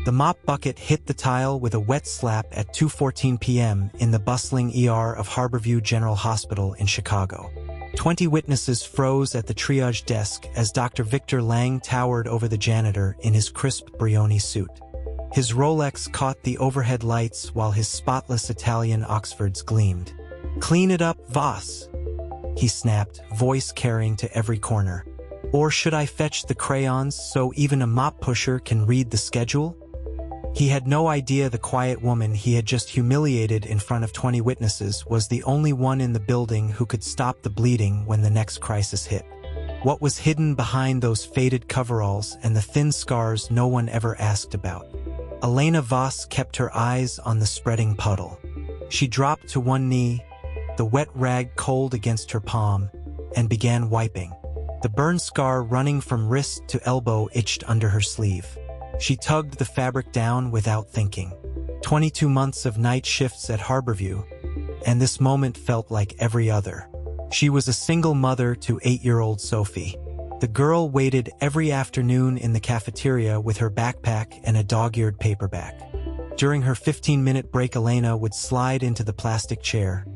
The mop bucket hit the tile with a wet slap at 2:14 p.m. in the bustling ER of Harborview General Hospital in Chicago. 20 witnesses froze at the triage desk as Dr. Victor Lang towered over the janitor in his crisp Brioni suit. His Rolex caught the overhead lights while his spotless Italian Oxfords gleamed. "Clean it up, Voss," he snapped, voice carrying to every corner. "Or should I fetch the crayons so even a mop pusher can read the schedule?" He had no idea the quiet woman he had just humiliated in front of 20 witnesses was the only one in the building who could stop the bleeding when the next crisis hit. What was hidden behind those faded coveralls and the thin scars no one ever asked about? Elena Voss kept her eyes on the spreading puddle. She dropped to one knee, the wet rag cold against her palm, and began wiping. The burn scar running from wrist to elbow itched under her sleeve. She tugged the fabric down without thinking. 22 months of night shifts at Harborview, and this moment felt like every other. She was a single mother to 8-year-old Sophie. The girl waited every afternoon in the cafeteria with her backpack and a dog-eared paperback. During her 15-minute break, Elena would slide into the plastic chair,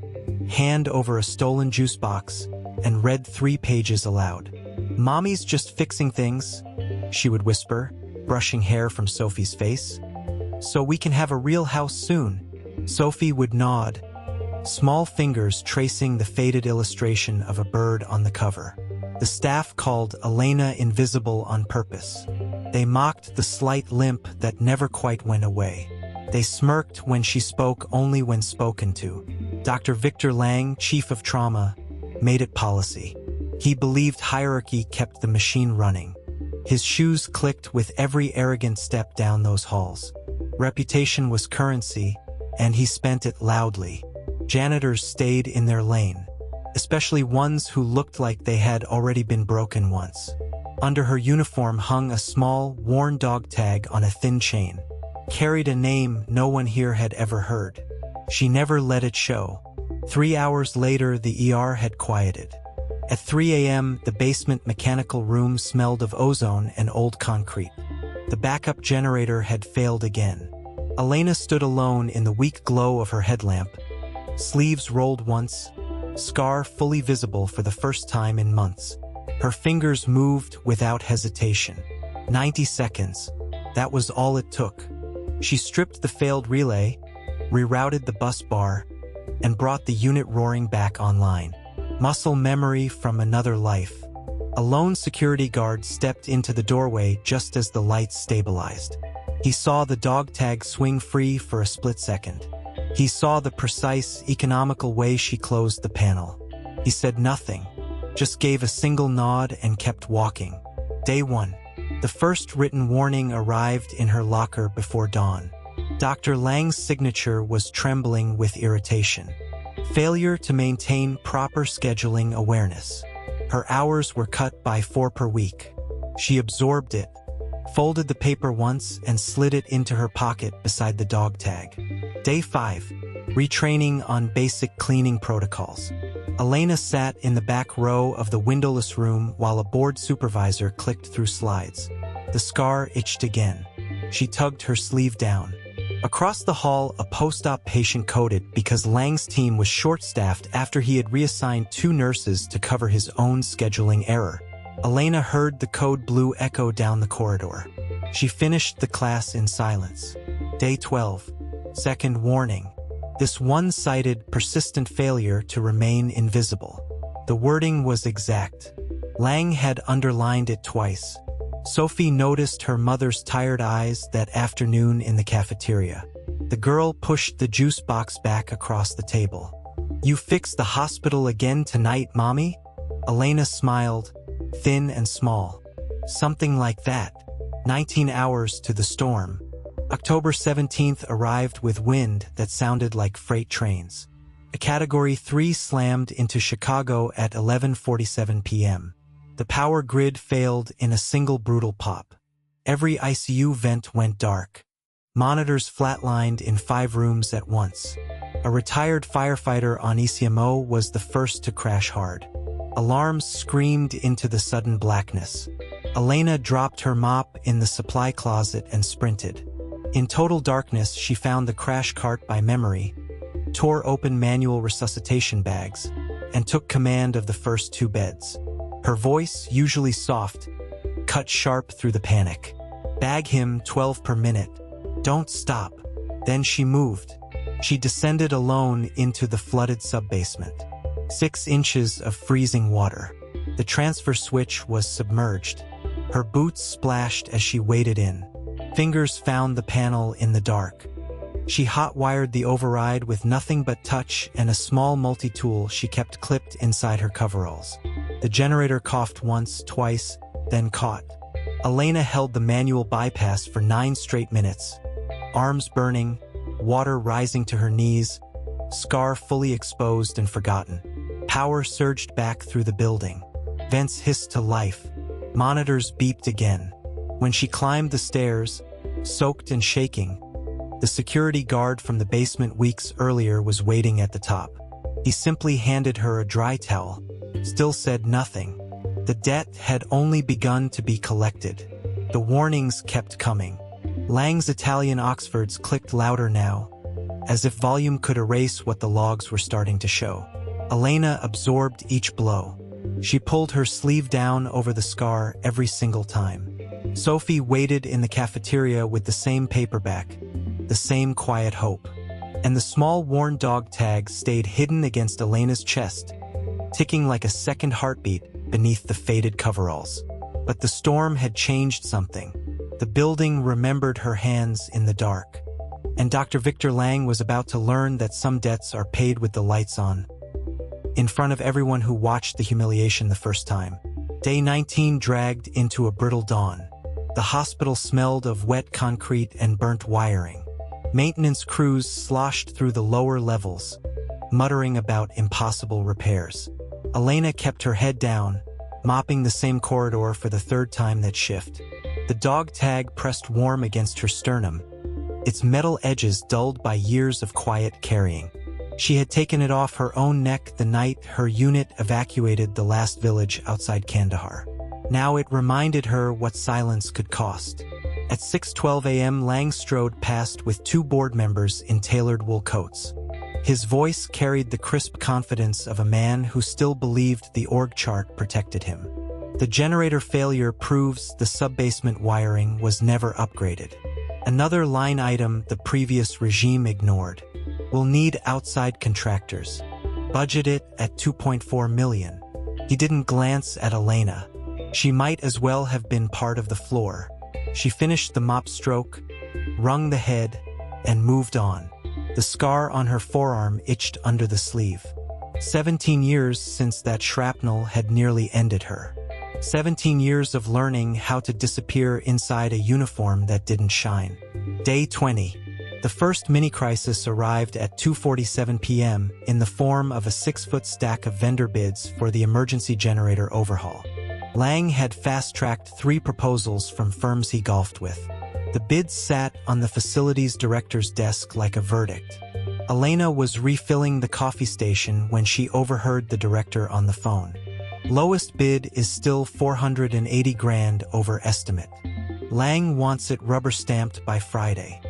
hand over a stolen juice box, and read 3 pages aloud. "Mommy's just fixing things," she would whisper, brushing hair from Sophie's face. "So we can have a real house soon." Sophie would nod, small fingers tracing the faded illustration of a bird on the cover. The staff called Elena invisible on purpose. They mocked the slight limp that never quite went away. They smirked when she spoke only when spoken to. Dr. Victor Lang, chief of trauma, made it policy. He believed hierarchy kept the machine running. His shoes clicked with every arrogant step down those halls. Reputation was currency, and he spent it loudly. Janitors stayed in their lane, especially ones who looked like they had already been broken once. Under her uniform hung a small, worn dog tag on a thin chain. Carried a name no one here had ever heard. She never let it show. 3 hours later, the ER had quieted. At 3 a.m., the basement mechanical room smelled of ozone and old concrete. The backup generator had failed again. Elena stood alone in the weak glow of her headlamp, sleeves rolled once, scar fully visible for the first time in months. Her fingers moved without hesitation. 90 seconds. That was all it took. She stripped the failed relay, rerouted the bus bar, and brought the unit roaring back online. Muscle memory from another life. A lone security guard stepped into the doorway just as the lights stabilized. He saw the dog tag swing free for a split second. He saw the precise, economical way she closed the panel. He said nothing, just gave a single nod and kept walking. Day 1. The first written warning arrived in her locker before dawn. Dr. Lang's signature was trembling with irritation. Failure to maintain proper scheduling awareness. Her hours were cut by 4 per week. She absorbed it, folded the paper once, and slid it into her pocket beside the dog tag. Day 5. Retraining on basic cleaning protocols. Elena sat in the back row of the windowless room while a board supervisor clicked through slides. The scar itched again. She tugged her sleeve down. Across the hall, a post-op patient coded because Lang's team was short-staffed after he had reassigned 2 nurses to cover his own scheduling error. Elena heard the code blue echo down the corridor. She finished the class in silence. Day 12. Second warning. This one-sided, persistent failure to remain invisible. The wording was exact. Lang had underlined it twice. Sophie noticed her mother's tired eyes that afternoon in the cafeteria. The girl pushed the juice box back across the table. "You fixed the hospital again tonight, Mommy?" Elena smiled, thin and small. "Something like that. 19 hours to the storm." October 17th arrived with wind that sounded like freight trains. A Category 3 slammed into Chicago at 11:47 p.m. The power grid failed in a single brutal pop. Every ICU vent went dark. Monitors flatlined in 5 rooms at once. A retired firefighter on ECMO was the first to crash hard. Alarms screamed into the sudden blackness. Elena dropped her mop in the supply closet and sprinted. In total darkness, she found the crash cart by memory, tore open manual resuscitation bags, and took command of the first 2 beds. Her voice, usually soft, cut sharp through the panic. "Bag him 12 per minute. Don't stop." Then she moved. She descended alone into the flooded subbasement. 6 inches of freezing water. The transfer switch was submerged. Her boots splashed as she waded in. Fingers found the panel in the dark. She hot-wired the override with nothing but touch and a small multi-tool she kept clipped inside her coveralls. The generator coughed once, twice, then caught. Elena held the manual bypass for 9 straight minutes. Arms burning, water rising to her knees, scar fully exposed and forgotten. Power surged back through the building. Vents hissed to life. Monitors beeped again. When she climbed the stairs, soaked and shaking, the security guard from the basement weeks earlier was waiting at the top. He simply handed her a dry towel, still said nothing. The debt had only begun to be collected. The warnings kept coming. Lang's Italian Oxfords clicked louder now, as if volume could erase what the logs were starting to show. Elena absorbed each blow. She pulled her sleeve down over the scar every single time. Sophie waited in the cafeteria with the same paperback, the same quiet hope. And the small worn dog tag stayed hidden against Elena's chest, ticking like a second heartbeat beneath the faded coveralls. But the storm had changed something. The building remembered her hands in the dark. And Dr. Victor Lang was about to learn that some debts are paid with the lights on, in front of everyone who watched the humiliation the first time. Day 19 dragged into a brittle dawn. The hospital smelled of wet concrete and burnt wiring. Maintenance crews sloshed through the lower levels, muttering about impossible repairs. Elena kept her head down, mopping the same corridor for the 3rd time that shift. The dog tag pressed warm against her sternum, its metal edges dulled by years of quiet carrying. She had taken it off her own neck the night her unit evacuated the last village outside Kandahar. Now it reminded her what silence could cost. At 6:12 a.m., Lang strode past with 2 board members in tailored wool coats. His voice carried the crisp confidence of a man who still believed the org chart protected him. The generator failure proves the subbasement wiring was never upgraded. Another line item the previous regime ignored. We'll need outside contractors. Budget it at $2.4 million. He didn't glance at Elena. She might as well have been part of the floor. She finished the mop stroke, wrung the head, and moved on. The scar on her forearm itched under the sleeve. 17 years since that shrapnel had nearly ended her. 17 years of learning how to disappear inside a uniform that didn't shine. Day 20. The first mini-crisis arrived at 2:47 p.m. in the form of a 6-foot stack of vendor bids for the emergency generator overhaul. Lang had fast-tracked 3 proposals from firms he golfed with. The bids sat on the facilities director's desk like a verdict. Elena was refilling the coffee station when she overheard the director on the phone. Lowest bid is still $480,000 over estimate. Lang wants it rubber-stamped by Friday.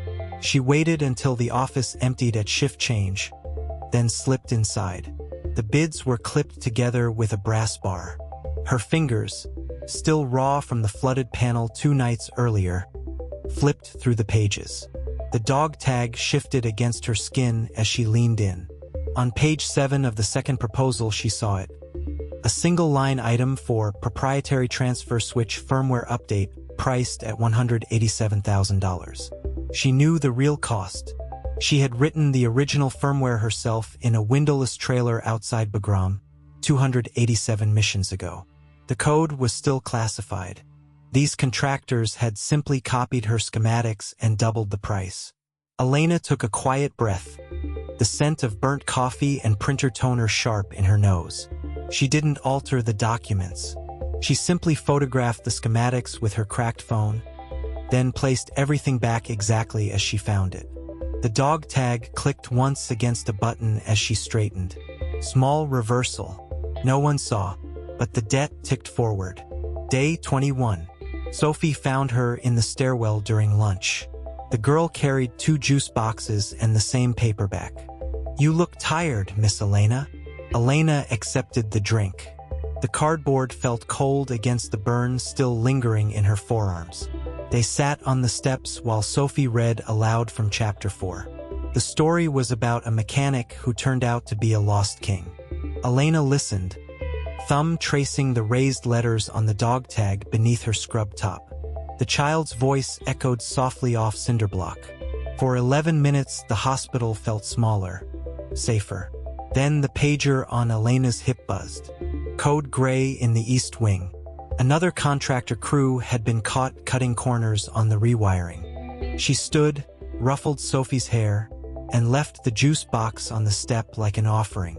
She waited until the office emptied at shift change, then slipped inside. The bids were clipped together with a brass bar. Her fingers, still raw from the flooded panel 2 nights earlier, flipped through the pages. The dog tag shifted against her skin as she leaned in. On page 7 of the second proposal, she saw it. A single line item for proprietary transfer switch firmware update priced at $187,000. She knew the real cost. She had written the original firmware herself in a windowless trailer outside Bagram, 287 missions ago. The code was still classified. These contractors had simply copied her schematics and doubled the price. Elena took a quiet breath, the scent of burnt coffee and printer toner sharp in her nose. She didn't alter the documents. She simply photographed the schematics with her cracked phone, then placed everything back exactly as she found it. The dog tag clicked once against a button as she straightened. Small reversal. No one saw, but the debt ticked forward. Day 21. Sophie found her in the stairwell during lunch. The girl carried 2 juice boxes and the same paperback. "You look tired, Miss Elena." Elena accepted the drink. The cardboard felt cold against the burn still lingering in her forearms. They sat on the steps while Sophie read aloud from chapter 4. The story was about a mechanic who turned out to be a lost king. Elena listened, thumb tracing the raised letters on the dog tag beneath her scrub top. The child's voice echoed softly off Cinderblock. For 11 minutes, the hospital felt smaller, safer. Then the pager on Elena's hip buzzed. Code Gray in the East Wing. Another contractor crew had been caught cutting corners on the rewiring. She stood, ruffled Sophie's hair, and left the juice box on the step like an offering.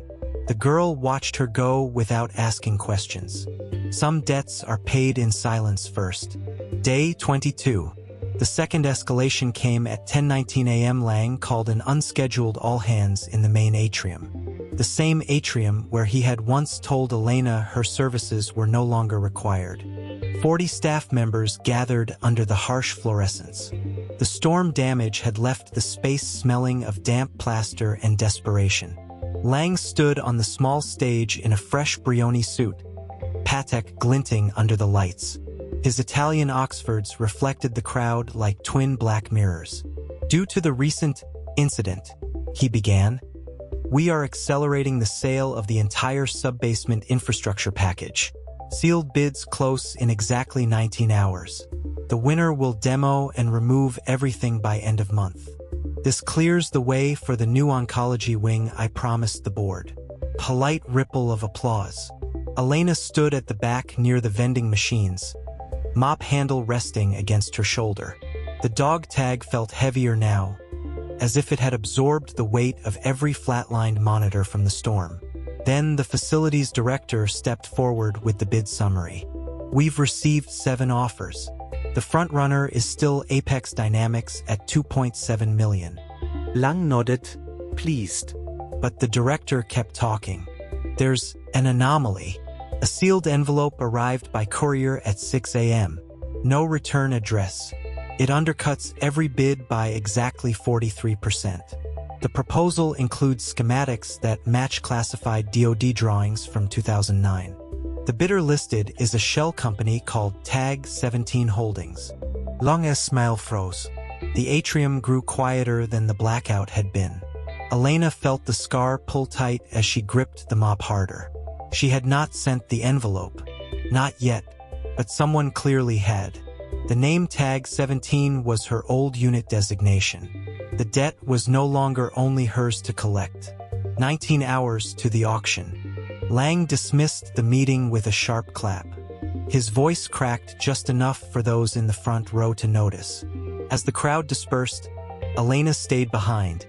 The girl watched her go without asking questions. Some debts are paid in silence first. Day 22. The second escalation came at 10:19 a.m. Lang called an unscheduled all-hands in the main atrium. The same atrium where he had once told Elena her services were no longer required. 40 staff members gathered under the harsh fluorescence. The storm damage had left the space smelling of damp plaster and desperation. Lang stood on the small stage in a fresh Brioni suit, Patek glinting under the lights. His Italian Oxfords reflected the crowd like twin black mirrors. "Due to the recent incident," he began, "we are accelerating the sale of the entire subbasement infrastructure package. Sealed bids close in exactly 19 hours. The winner will demo and remove everything by end of month. This clears the way for the new oncology wing I promised the board." Polite ripple of applause. Elena stood at the back near the vending machines, mop handle resting against her shoulder. The dog tag felt heavier now, as if it had absorbed the weight of every flatlined monitor from the storm. Then the facilities director stepped forward with the bid summary. "We've received 7 offers. The frontrunner is still Apex Dynamics at $2.7 million. Lang nodded, pleased. But the director kept talking. "There's an anomaly. A sealed envelope arrived by courier at 6 a.m. No return address. It undercuts every bid by exactly 43%. The proposal includes schematics that match classified DoD drawings from 2009. The bidder listed is a shell company called Tag 17 Holdings." Lang's smile froze. The atrium grew quieter than the blackout had been. Elena felt the scar pull tight as she gripped the mop harder. She had not sent the envelope. Not yet, but someone clearly had. The name Tag 17 was her old unit designation. The debt was no longer only hers to collect. 19 hours to the auction. Lang dismissed the meeting with a sharp clap. His voice cracked just enough for those in the front row to notice. As the crowd dispersed, Elena stayed behind,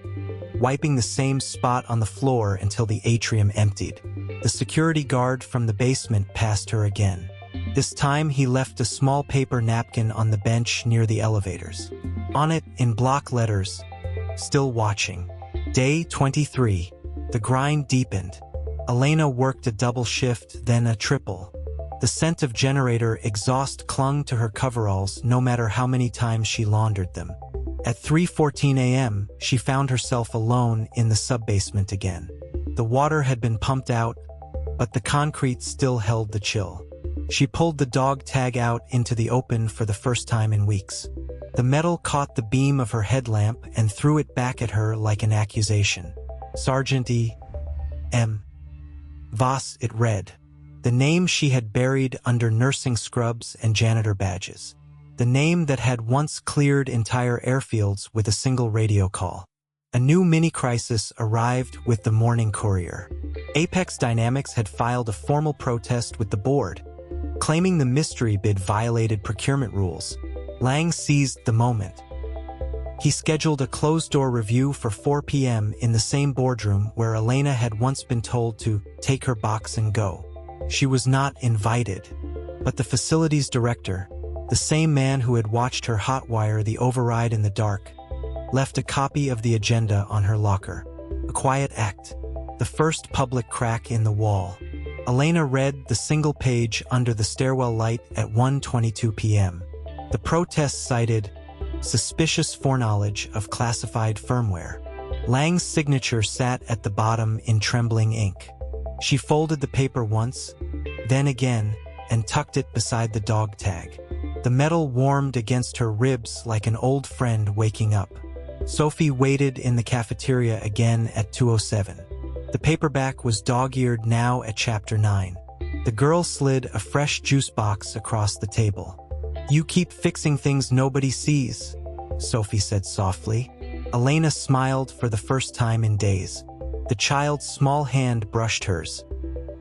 wiping the same spot on the floor until the atrium emptied. The security guard from the basement passed her again. This time he left a small paper napkin on the bench near the elevators. On it, in block letters, "Still watching." Day 23. The grind deepened. Elena worked a double shift, then a triple. The scent of Janitor exhaust clung to her coveralls no matter how many times she laundered them. At 3:14 a.m., she found herself alone in the subbasement again. The water had been pumped out, but the concrete still held the chill. She pulled the dog tag out into the open for the first time in weeks. The metal caught the beam of her headlamp and threw it back at her like an accusation. Sergeant E.M. Voss, it read. The name she had buried under nursing scrubs and janitor badges. The name that had once cleared entire airfields with a single radio call. A new mini-crisis arrived with the morning courier. Apex Dynamics had filed a formal protest with the board, claiming the mystery bid violated procurement rules. Lang seized the moment. He scheduled a closed-door review for 4 p.m. in the same boardroom where Elena had once been told to take her box and go. She was not invited, but the facilities director, the same man who had watched her hotwire the override in the dark, left a copy of the agenda on her locker. A quiet act, the first public crack in the wall. Elena read the single page under the stairwell light at 1:22 p.m. The protest cited, suspicious foreknowledge of classified firmware. Lang's signature sat at the bottom in trembling ink. She folded the paper once, then again, and tucked it beside the dog tag. The metal warmed against her ribs like an old friend waking up. Sophie waited in the cafeteria again at 2:07. The paperback was dog-eared now at chapter 9. The girl slid a fresh juice box across the table. "You keep fixing things nobody sees," Sophie said softly. Elena smiled for the first time in days. The child's small hand brushed hers,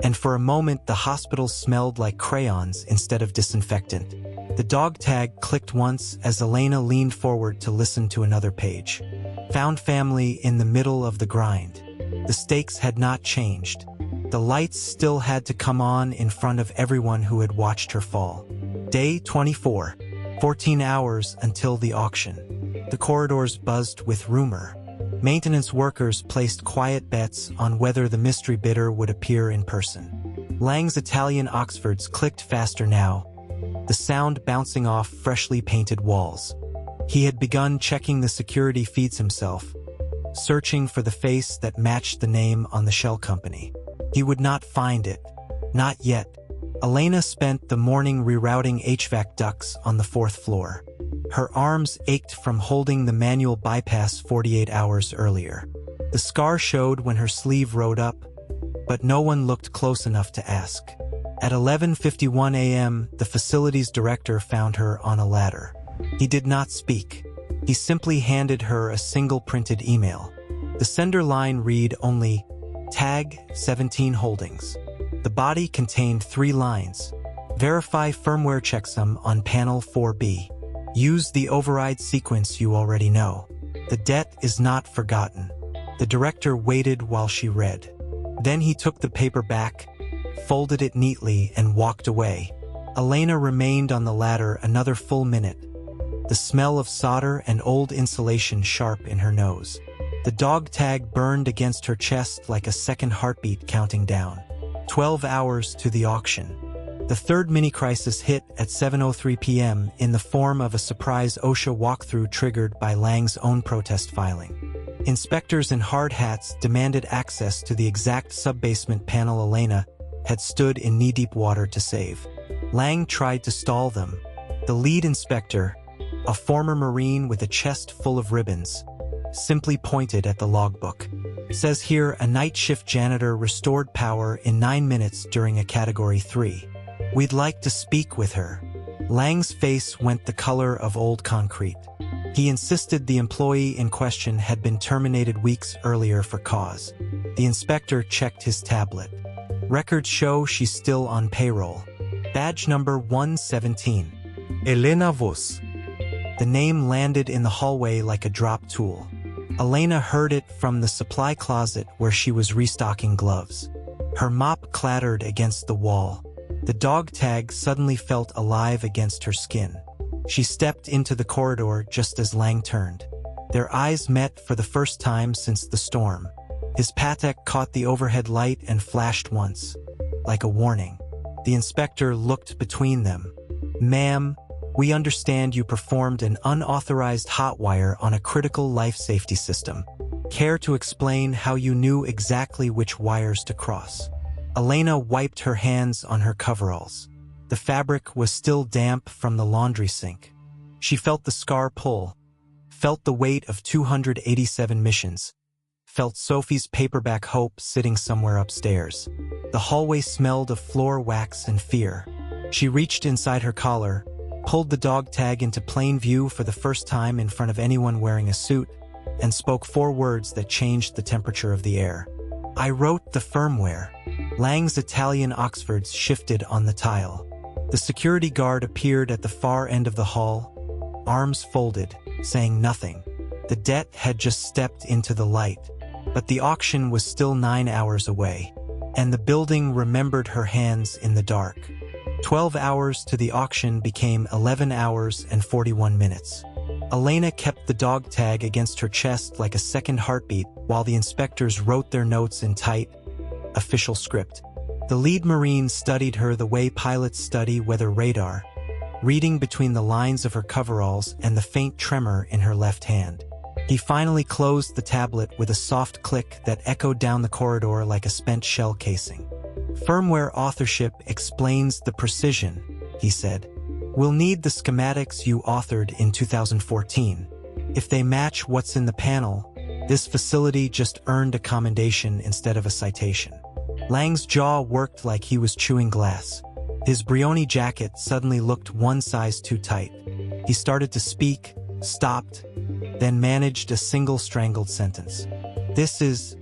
and for a moment the hospital smelled like crayons instead of disinfectant. The dog tag clicked once as Elena leaned forward to listen to another page. Found family in the middle of the grind. The stakes had not changed. The lights still had to come on in front of everyone who had watched her fall. Day 24. 14 hours until the auction. The corridors buzzed with rumor. Maintenance workers placed quiet bets on whether the mystery bidder would appear in person. Lang's Italian Oxfords clicked faster now, the sound bouncing off freshly painted walls. He had begun checking the security feeds himself, searching for the face that matched the name on the shell company. He would not find it. Not yet. Elena spent the morning rerouting HVAC ducts on the 4th floor. Her arms ached from holding the manual bypass 48 hours earlier. The scar showed when her sleeve rode up, but no one looked close enough to ask. At 11:51 a.m., the facilities director found her on a ladder. He did not speak. He simply handed her a single printed email. The sender line read only, "Tag 17 Holdings." The body contained 3 lines. "Verify firmware checksum on panel 4B. Use the override sequence you already know. The debt is not forgotten." The director waited while she read. Then he took the paper back, folded it neatly, and walked away. Elena remained on the ladder another full minute, the smell of solder and old insulation sharp in her nose. The dog tag burned against her chest like a second heartbeat counting down. 12 hours to the auction. The third mini-crisis hit at 7:03 p.m. in the form of a surprise OSHA walkthrough triggered by Lang's own protest filing. Inspectors in hard hats demanded access to the exact sub-basement panel Elena had stood in knee-deep water to save. Lang tried to stall them. The lead inspector, a former Marine with a chest full of ribbons, simply pointed at the logbook. Says here a night shift janitor restored power in 9 minutes during a Category 3. We'd like to speak with her. Lang's face went the color of old concrete. He insisted the employee in question had been terminated weeks earlier for cause. The inspector checked his tablet. Records show she's still on payroll. Badge number 117. Elena Voss. The name landed in the hallway like a drop tool. Elena heard it from the supply closet where she was restocking gloves. Her mop clattered against the wall. The dog tag suddenly felt alive against her skin. She stepped into the corridor just as Lang turned. Their eyes met for the first time since the storm. His Patek caught the overhead light and flashed once, like a warning. The inspector looked between them. "Ma'am, we understand you performed an unauthorized hotwire on a critical life safety system. Care to explain how you knew exactly which wires to cross?" Elena wiped her hands on her coveralls. The fabric was still damp from the laundry sink. She felt the scar pull, felt the weight of 287 missions, felt Sophie's paperback hope sitting somewhere upstairs. The hallway smelled of floor wax and fear. She reached inside her collar, pulled the dog tag into plain view for the first time in front of anyone wearing a suit, and spoke 4 words that changed the temperature of the air. "I wrote the firmware." Lang's Italian Oxfords shifted on the tile. The security guard appeared at the far end of the hall, arms folded, saying nothing. The debt had just stepped into the light, but the auction was still 9 hours away, and the building remembered her hands in the dark. 12 hours to the auction became 11 hours and 41 minutes. Elena kept the dog tag against her chest like a second heartbeat while the inspectors wrote their notes in tight, official script. The lead Marine studied her the way pilots study weather radar, reading between the lines of her coveralls and the faint tremor in her left hand. He finally closed the tablet with a soft click that echoed down the corridor like a spent shell casing. "Firmware authorship explains the precision," he said. "We'll need the schematics you authored in 2014. If they match what's in the panel, this facility just earned a commendation instead of a citation." Lang's jaw worked like he was chewing glass. His Brioni jacket suddenly looked one size too tight. He started to speak, stopped, then managed a single strangled sentence. "This is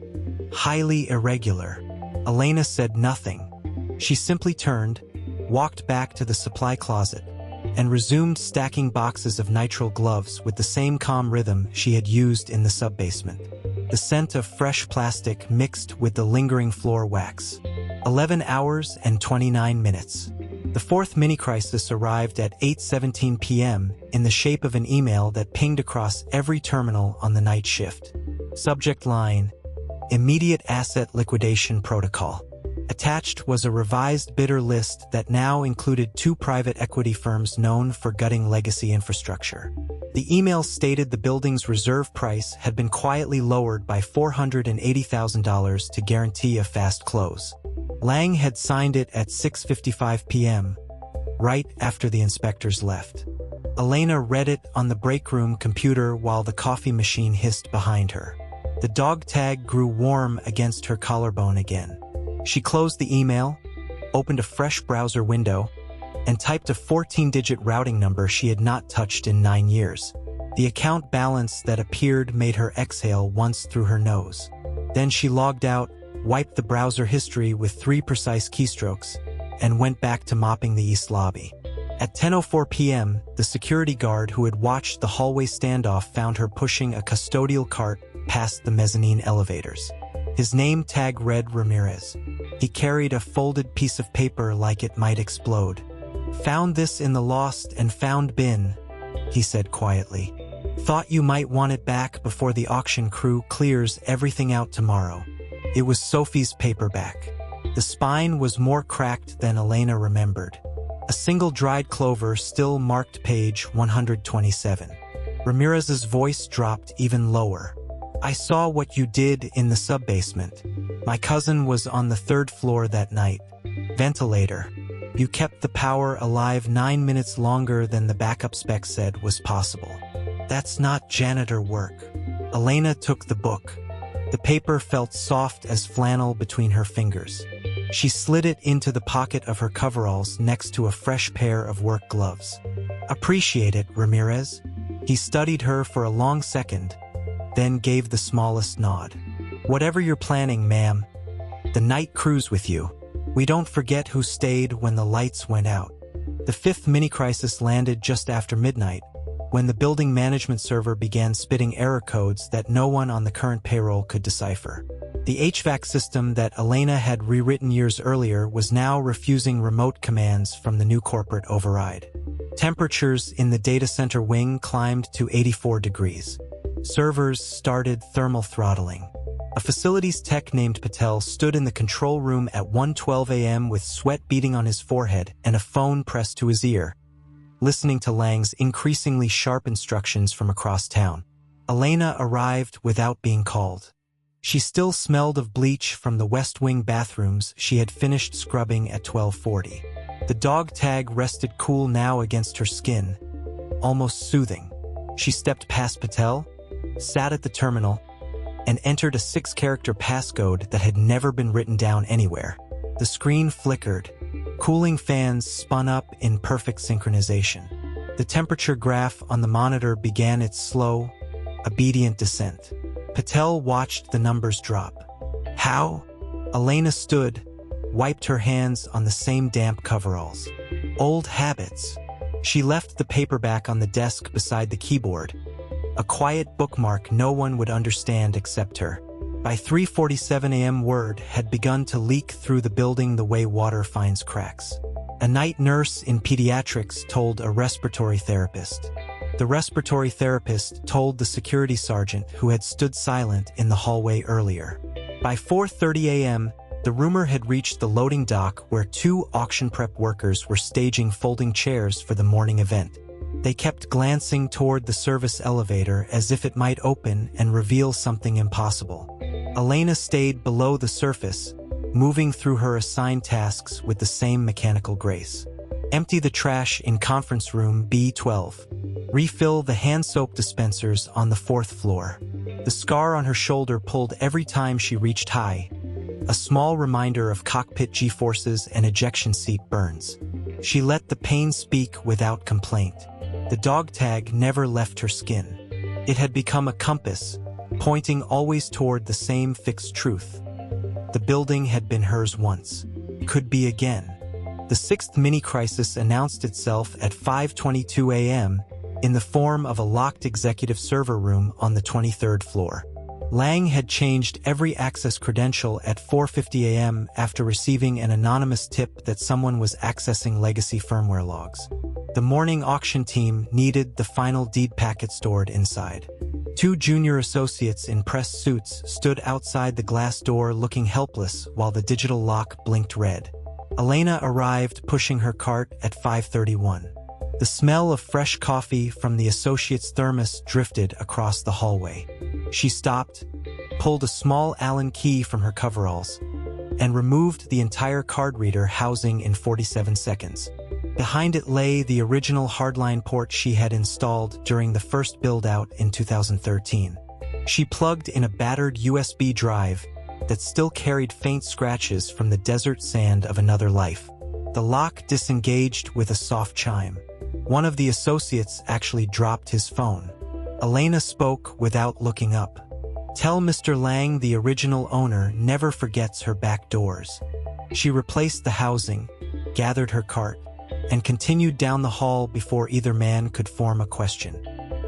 highly irregular." Elena said nothing. She simply turned, walked back to the supply closet, and resumed stacking boxes of nitrile gloves with the same calm rhythm she had used in the sub-basement. The scent of fresh plastic mixed with the lingering floor wax. 11 hours and 29 minutes. The fourth mini-crisis arrived at 8:17 p.m. in the shape of an email that pinged across every terminal on the night shift. Subject line: Immediate Asset Liquidation Protocol. Attached was a revised bidder list that now included 2 private equity firms known for gutting legacy infrastructure. The email stated the building's reserve price had been quietly lowered by $480,000 to guarantee a fast close. Lang had signed it at 6:55 p.m., right after the inspectors left. Elena read it on the break room computer while the coffee machine hissed behind her. The dog tag grew warm against her collarbone again. She closed the email, opened a fresh browser window, and typed a 14-digit routing number she had not touched in 9 years. The account balance that appeared made her exhale once through her nose. Then she logged out, wiped the browser history with 3 precise keystrokes, and went back to mopping the east lobby. At 10:04 p.m., the security guard who had watched the hallway standoff found her pushing a custodial cart past the mezzanine elevators. His name tag read Ramirez. He carried a folded piece of paper like it might explode. "Found this in the lost and found bin," he said quietly. "Thought you might want it back before the auction crew clears everything out tomorrow." It was Sophie's paperback. The spine was more cracked than Elena remembered. A single dried clover still marked page 127. Ramirez's voice dropped even lower. "I saw what you did in the sub-basement. My cousin was on the 3rd floor that night. Ventilator. You kept the power alive 9 minutes longer than the backup spec said was possible. That's not janitor work." Elena took the book. The paper felt soft as flannel between her fingers. She slid it into the pocket of her coveralls next to a fresh pair of work gloves. "Appreciate it, Ramirez." He studied her for a long second, then gave the smallest nod. "Whatever you're planning, ma'am. The night cruise with you. We don't forget who stayed when the lights went out." The 5th mini-crisis landed just after midnight, when the building management server began spitting error codes that no one on the current payroll could decipher. The HVAC system that Elena had rewritten years earlier was now refusing remote commands from the new corporate override. Temperatures in the data center wing climbed to 84 degrees. Servers started thermal throttling. A facilities tech named Patel stood in the control room at 1:12 a.m. with sweat beading on his forehead and a phone pressed to his ear, listening to Lang's increasingly sharp instructions from across town. Elena arrived without being called. She still smelled of bleach from the West Wing bathrooms she had finished scrubbing at 12:40. The dog tag rested cool now against her skin, almost soothing. She stepped past Patel, sat at the terminal, and entered a 6-character passcode that had never been written down anywhere. The screen flickered. Cooling fans spun up in perfect synchronization. The temperature graph on the monitor began its slow, obedient descent. Patel watched the numbers drop. "How?" Elena stood, wiped her hands on the same damp coveralls. Old habits. She left the paperback on the desk beside the keyboard, a quiet bookmark no one would understand except her. By 3:47 a.m. word had begun to leak through the building the way water finds cracks. A night nurse in pediatrics told a respiratory therapist. The respiratory therapist told the security sergeant who had stood silent in the hallway earlier. By 4:30 a.m., The rumor had reached the loading dock where 2 auction prep workers were staging folding chairs for the morning event. They kept glancing toward the service elevator as if it might open and reveal something impossible. Elena stayed below the surface, moving through her assigned tasks with the same mechanical grace. Empty the trash in conference room B12. Refill the hand soap dispensers on the 4th floor. The scar on her shoulder pulled every time she reached high. A small reminder of cockpit G-forces and ejection seat burns. She let the pain speak without complaint. The dog tag never left her skin. It had become a compass, pointing always toward the same fixed truth. The building had been hers once. Could be again. The 6th mini-crisis announced itself at 5:22 a.m. in the form of a locked executive server room on the 23rd floor. Lang had changed every access credential at 4:50 a.m. after receiving an anonymous tip that someone was accessing legacy firmware logs. The morning auction team needed the final deed packet stored inside. 2 junior associates in pressed suits stood outside the glass door looking helpless while the digital lock blinked red. Elena arrived pushing her cart at 5:31. The smell of fresh coffee from the associate's thermos drifted across the hallway. She stopped, pulled a small Allen key from her coveralls, and removed the entire card reader housing in 47 seconds. Behind it lay the original hardline port she had installed during the first build-out in 2013. She plugged in a battered USB drive that still carried faint scratches from the desert sand of another life. The lock disengaged with a soft chime. One of the associates actually dropped his phone. Elena spoke without looking up. "Tell Mr. Lang the original owner never forgets her back doors." She replaced the housing, gathered her cart, and continued down the hall before either man could form a question.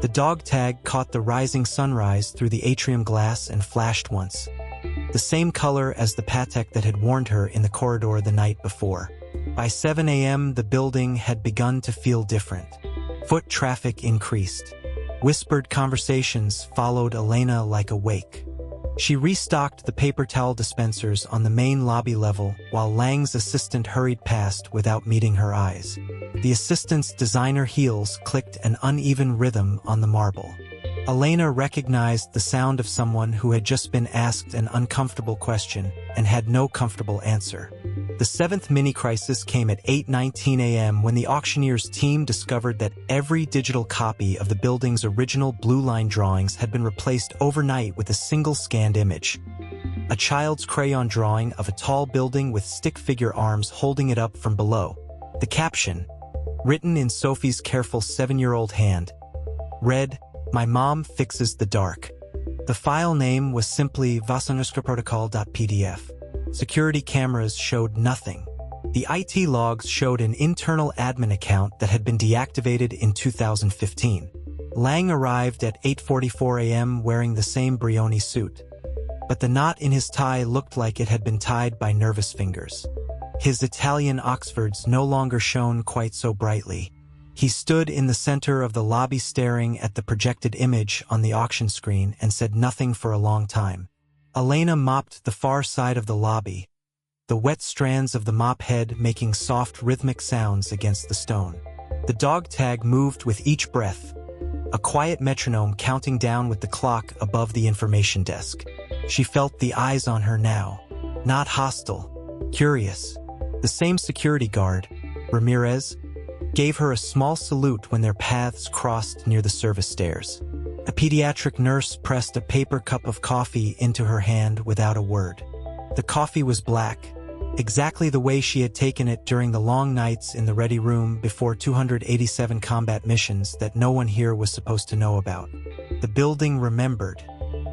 The dog tag caught the rising sunrise through the atrium glass and flashed once. The same color as the Patek that had warned her in the corridor the night before. By 7 a.m., the building had begun to feel different. Foot traffic increased. Whispered conversations followed Elena like a wake. She restocked the paper towel dispensers on the main lobby level while Lang's assistant hurried past without meeting her eyes. The assistant's designer heels clicked an uneven rhythm on the marble. Elena recognized the sound of someone who had just been asked an uncomfortable question and had no comfortable answer. The 7th mini-crisis came at 8:19 a.m. when the auctioneer's team discovered that every digital copy of the building's original blue line drawings had been replaced overnight with a single scanned image. A child's crayon drawing of a tall building with stick figure arms holding it up from below. The caption, written in Sophie's careful 7-year-old hand, read, "My mom fixes the dark." The file name was simply vasanuskrprotocol.pdf. Security cameras showed nothing. The IT logs showed an internal admin account that had been deactivated in 2015. Lang arrived at 8:44 a.m. wearing the same Brioni suit, but the knot in his tie looked like it had been tied by nervous fingers. His Italian Oxfords no longer shone quite so brightly. He stood in the center of the lobby staring at the projected image on the auction screen and said nothing for a long time. Elena mopped the far side of the lobby, the wet strands of the mop head making soft rhythmic sounds against the stone. The dog tag moved with each breath, a quiet metronome counting down with the clock above the information desk. She felt the eyes on her now, not hostile, curious. The same security guard, Ramirez, gave her a small salute when their paths crossed near the service stairs. A pediatric nurse pressed a paper cup of coffee into her hand without a word. The coffee was black, exactly the way she had taken it during the long nights in the ready room before 287 combat missions that no one here was supposed to know about. The building remembered,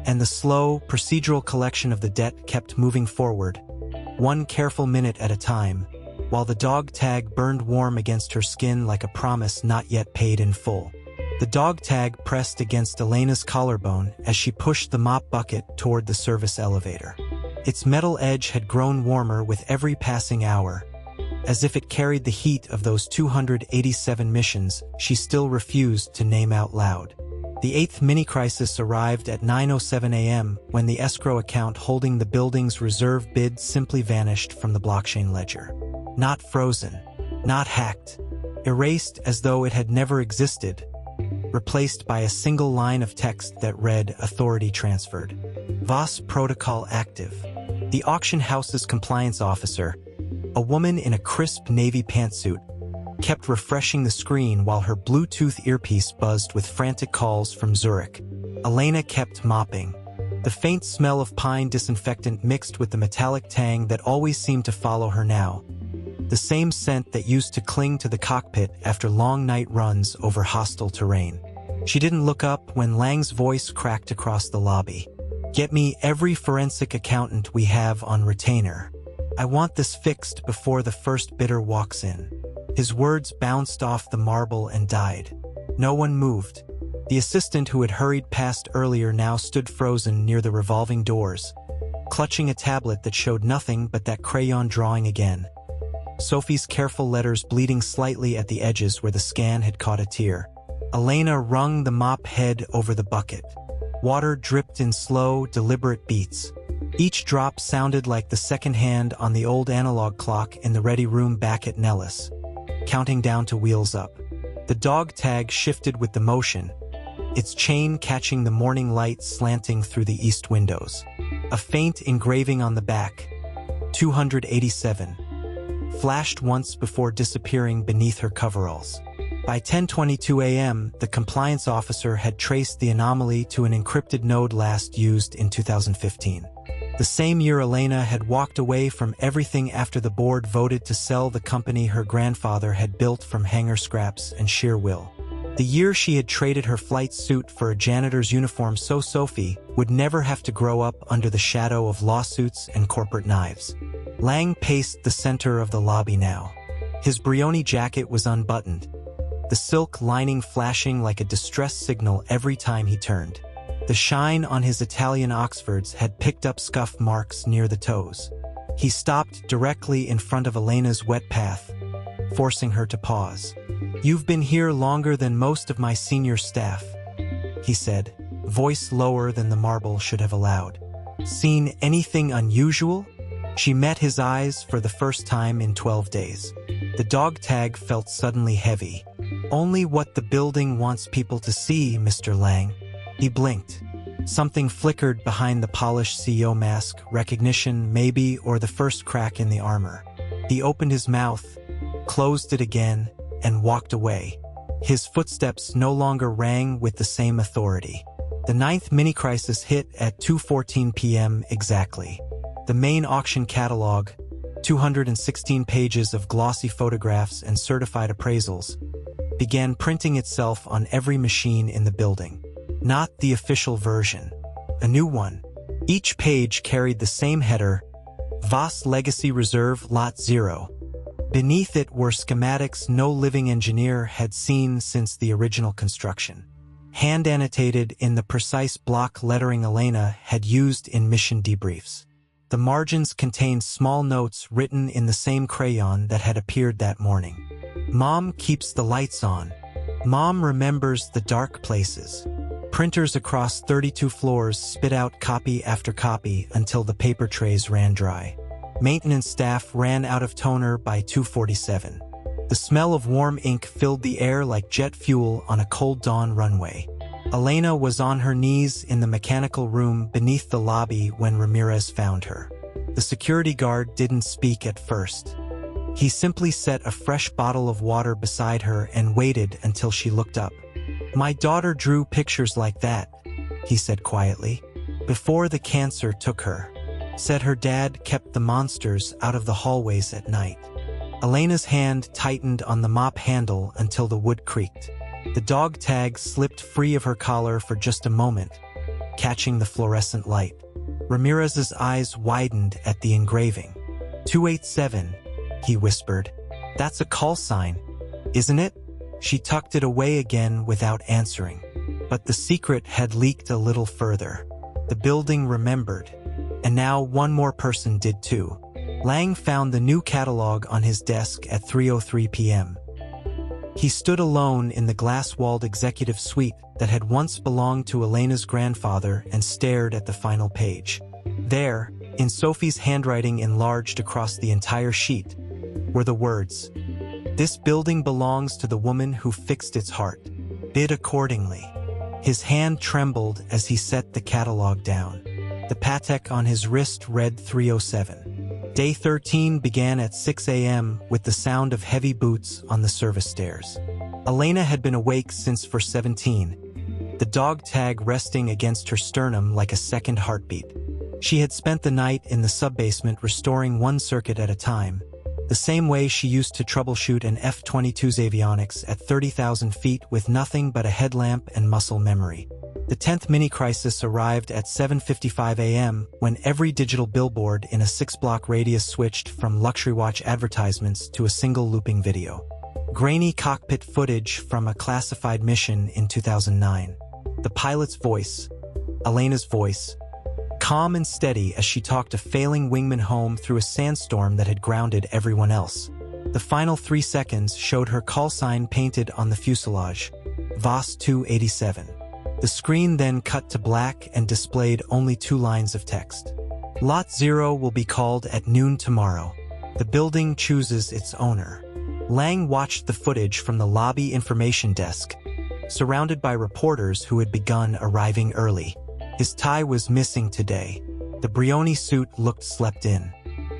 and the slow, procedural collection of the debt kept moving forward, one careful minute at a time, while the dog tag burned warm against her skin like a promise not yet paid in full. The dog tag pressed against Elena's collarbone as she pushed the mop bucket toward the service elevator. Its metal edge had grown warmer with every passing hour, as if it carried the heat of those 287 missions she still refused to name out loud. The 8th mini-crisis arrived at 9:07 a.m. when the escrow account holding the building's reserve bid simply vanished from the blockchain ledger. Not frozen, not hacked, erased as though it had never existed, replaced by a single line of text that read, "Authority transferred. Voss protocol active." The auction house's compliance officer, a woman in a crisp navy pantsuit, kept refreshing the screen while her Bluetooth earpiece buzzed with frantic calls from Zurich. Elena kept mopping. The faint smell of pine disinfectant mixed with the metallic tang that always seemed to follow her now. The same scent that used to cling to the cockpit after long night runs over hostile terrain. She didn't look up when Lang's voice cracked across the lobby. "Get me every forensic accountant we have on retainer. I want this fixed before the first bidder walks in." His words bounced off the marble and died. No one moved. The assistant who had hurried past earlier now stood frozen near the revolving doors, clutching a tablet that showed nothing but that crayon drawing again. Sophie's careful letters bleeding slightly at the edges where the scan had caught a tear. Elena wrung the mop head over the bucket. Water dripped in slow, deliberate beats. Each drop sounded like the second hand on the old analog clock in the ready room back at Nellis, counting down to wheels up. The dog tag shifted with the motion, its chain catching the morning light slanting through the east windows. A faint engraving on the back, 287, flashed once before disappearing beneath her coveralls. By 10:22 a.m., the compliance officer had traced the anomaly to an encrypted node last used in 2015. The same year Elena had walked away from everything after the board voted to sell the company her grandfather had built from hangar scraps and sheer will. The year she had traded her flight suit for a janitor's uniform so Sophie would never have to grow up under the shadow of lawsuits and corporate knives. Lang paced the center of the lobby now. His Brioni jacket was unbuttoned, the silk lining flashing like a distress signal every time he turned. The shine on his Italian Oxfords had picked up scuff marks near the toes. He stopped directly in front of Elena's wet path, forcing her to pause. "You've been here longer than most of my senior staff," he said, voice lower than the marble should have allowed. "Seen anything unusual?" She met his eyes for the first time in 12 days. The dog tag felt suddenly heavy. "Only what the building wants people to see, Mr. Lang." He blinked. Something flickered behind the polished CEO mask, recognition maybe, or the first crack in the armor. He opened his mouth, closed it again, and walked away. His footsteps no longer rang with the same authority. The 9th mini-crisis hit at 2:14 p.m. exactly. The main auction catalog, 216 pages of glossy photographs and certified appraisals, began printing itself on every machine in the building. Not the official version, a new one. Each page carried the same header, Voss Legacy Reserve Lot 0. Beneath it were schematics no living engineer had seen since the original construction, hand-annotated in the precise block lettering Elena had used in mission debriefs. The margins contained small notes written in the same crayon that had appeared that morning. "Mom keeps the lights on. Mom remembers the dark places." Printers across 32 floors spit out copy after copy until the paper trays ran dry. Maintenance staff ran out of toner by 2:47. The smell of warm ink filled the air like jet fuel on a cold dawn runway. Elena was on her knees in the mechanical room beneath the lobby when Ramirez found her. The security guard didn't speak at first. He simply set a fresh bottle of water beside her and waited until she looked up. "My daughter drew pictures like that," he said quietly, "before the cancer took her. Said her dad kept the monsters out of the hallways at night." Elena's hand tightened on the mop handle until the wood creaked. The dog tag slipped free of her collar for just a moment, catching the fluorescent light. Ramirez's eyes widened at the engraving. 287, he whispered. "That's a call sign, isn't it?" She tucked it away again without answering. But the secret had leaked a little further. The building remembered, and now one more person did too. Lang found the new catalog on his desk at 3:03 p.m. He stood alone in the glass-walled executive suite that had once belonged to Elena's grandfather and stared at the final page. There, in Sophie's handwriting enlarged across the entire sheet, were the words, "This building belongs to the woman who fixed its heart. Bid accordingly." His hand trembled as he set the catalog down. The Patek on his wrist read 307. Day 13 began at 6 a.m. with the sound of heavy boots on the service stairs. Elena had been awake since 4:17, the dog tag resting against her sternum like a second heartbeat. She had spent the night in the sub-basement restoring one circuit at a time, the same way she used to troubleshoot an F-22's avionics at 30,000 feet with nothing but a headlamp and muscle memory. The 10th mini-crisis arrived at 7:55 a.m. when every digital billboard in a 6-block radius switched from luxury watch advertisements to a single looping video. Grainy cockpit footage from a classified mission in 2009. The pilot's voice, Elena's voice, calm and steady as she talked a failing wingman home through a sandstorm that had grounded everyone else. The final 3 seconds showed her call sign painted on the fuselage, Voss 287. The screen then cut to black and displayed only 2 lines of text. Lot 0 will be called at noon tomorrow. The building chooses its owner. Lang watched the footage from the lobby information desk, surrounded by reporters who had begun arriving early. His tie was missing today. The Brioni suit looked slept in.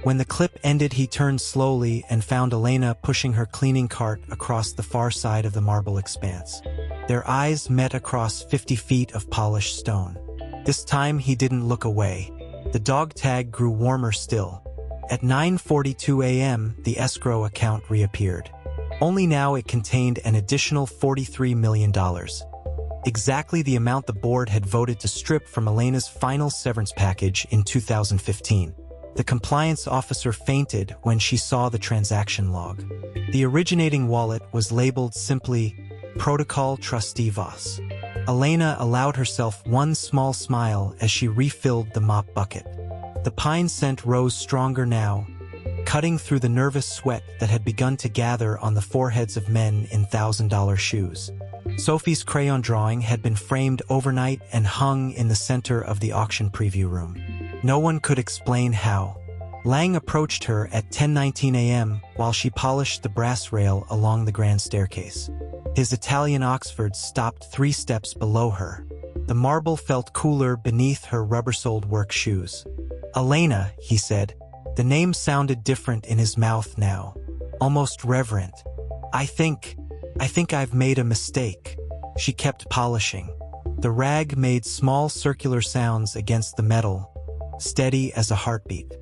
When the clip ended, he turned slowly and found Elena pushing her cleaning cart across the far side of the marble expanse. Their eyes met across 50 feet of polished stone. This time he didn't look away. The dog tag grew warmer still. At 9:42 a.m., the escrow account reappeared. Only now it contained an additional $43 million. Exactly the amount the board had voted to strip from Elena's final severance package in 2015. The compliance officer fainted when she saw the transaction log. The originating wallet was labeled simply, Protocol Trustee Voss. Elena allowed herself one small smile as she refilled the mop bucket. The pine scent rose stronger now, cutting through the nervous sweat that had begun to gather on the foreheads of men in $1,000 shoes. Sophie's crayon drawing had been framed overnight and hung in the center of the auction preview room. No one could explain how. Lang approached her at 10:19 a.m. while she polished the brass rail along the grand staircase. His Italian Oxfords stopped 3 steps below her. The marble felt cooler beneath her rubber-soled work shoes. "Elena," he said. The name sounded different in his mouth now, almost reverent. I think I've made a mistake." She kept polishing. The rag made small circular sounds against the metal, steady as a heartbeat.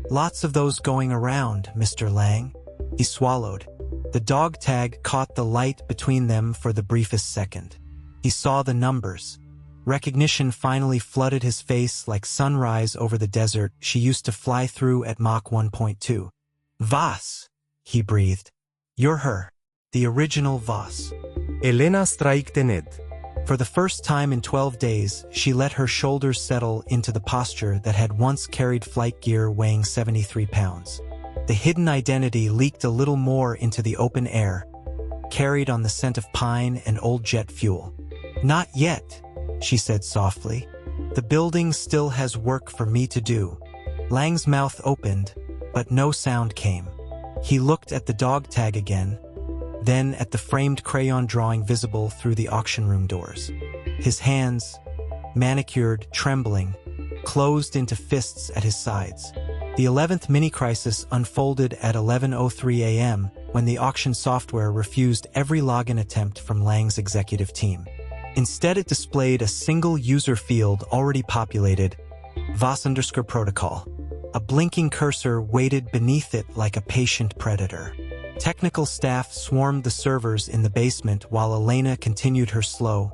"Lots of those going around, Mr. Lang." He swallowed. The dog tag caught the light between them for the briefest second. He saw the numbers. Recognition finally flooded his face like sunrise over the desert she used to fly through at Mach 1.2. "Voss," he breathed. "You're her. The original Voss." Elena straightened. For the first time in 12 days, she let her shoulders settle into the posture that had once carried flight gear weighing 73 pounds. The hidden identity leaked a little more into the open air, carried on the scent of pine and old jet fuel. "Not yet," she said softly. "The building still has work for me to do." Lang's mouth opened, but no sound came. He looked at the dog tag again, then at the framed crayon drawing visible through the auction room doors. His hands, manicured, trembling, closed into fists at his sides. The 11th mini-crisis unfolded at 11:03 a.m. when the auction software refused every login attempt from Lang's executive team. Instead, it displayed a single user field already populated, Voss_protocol. A blinking cursor waited beneath it like a patient predator. Technical staff swarmed the servers in the basement while Elena continued her slow,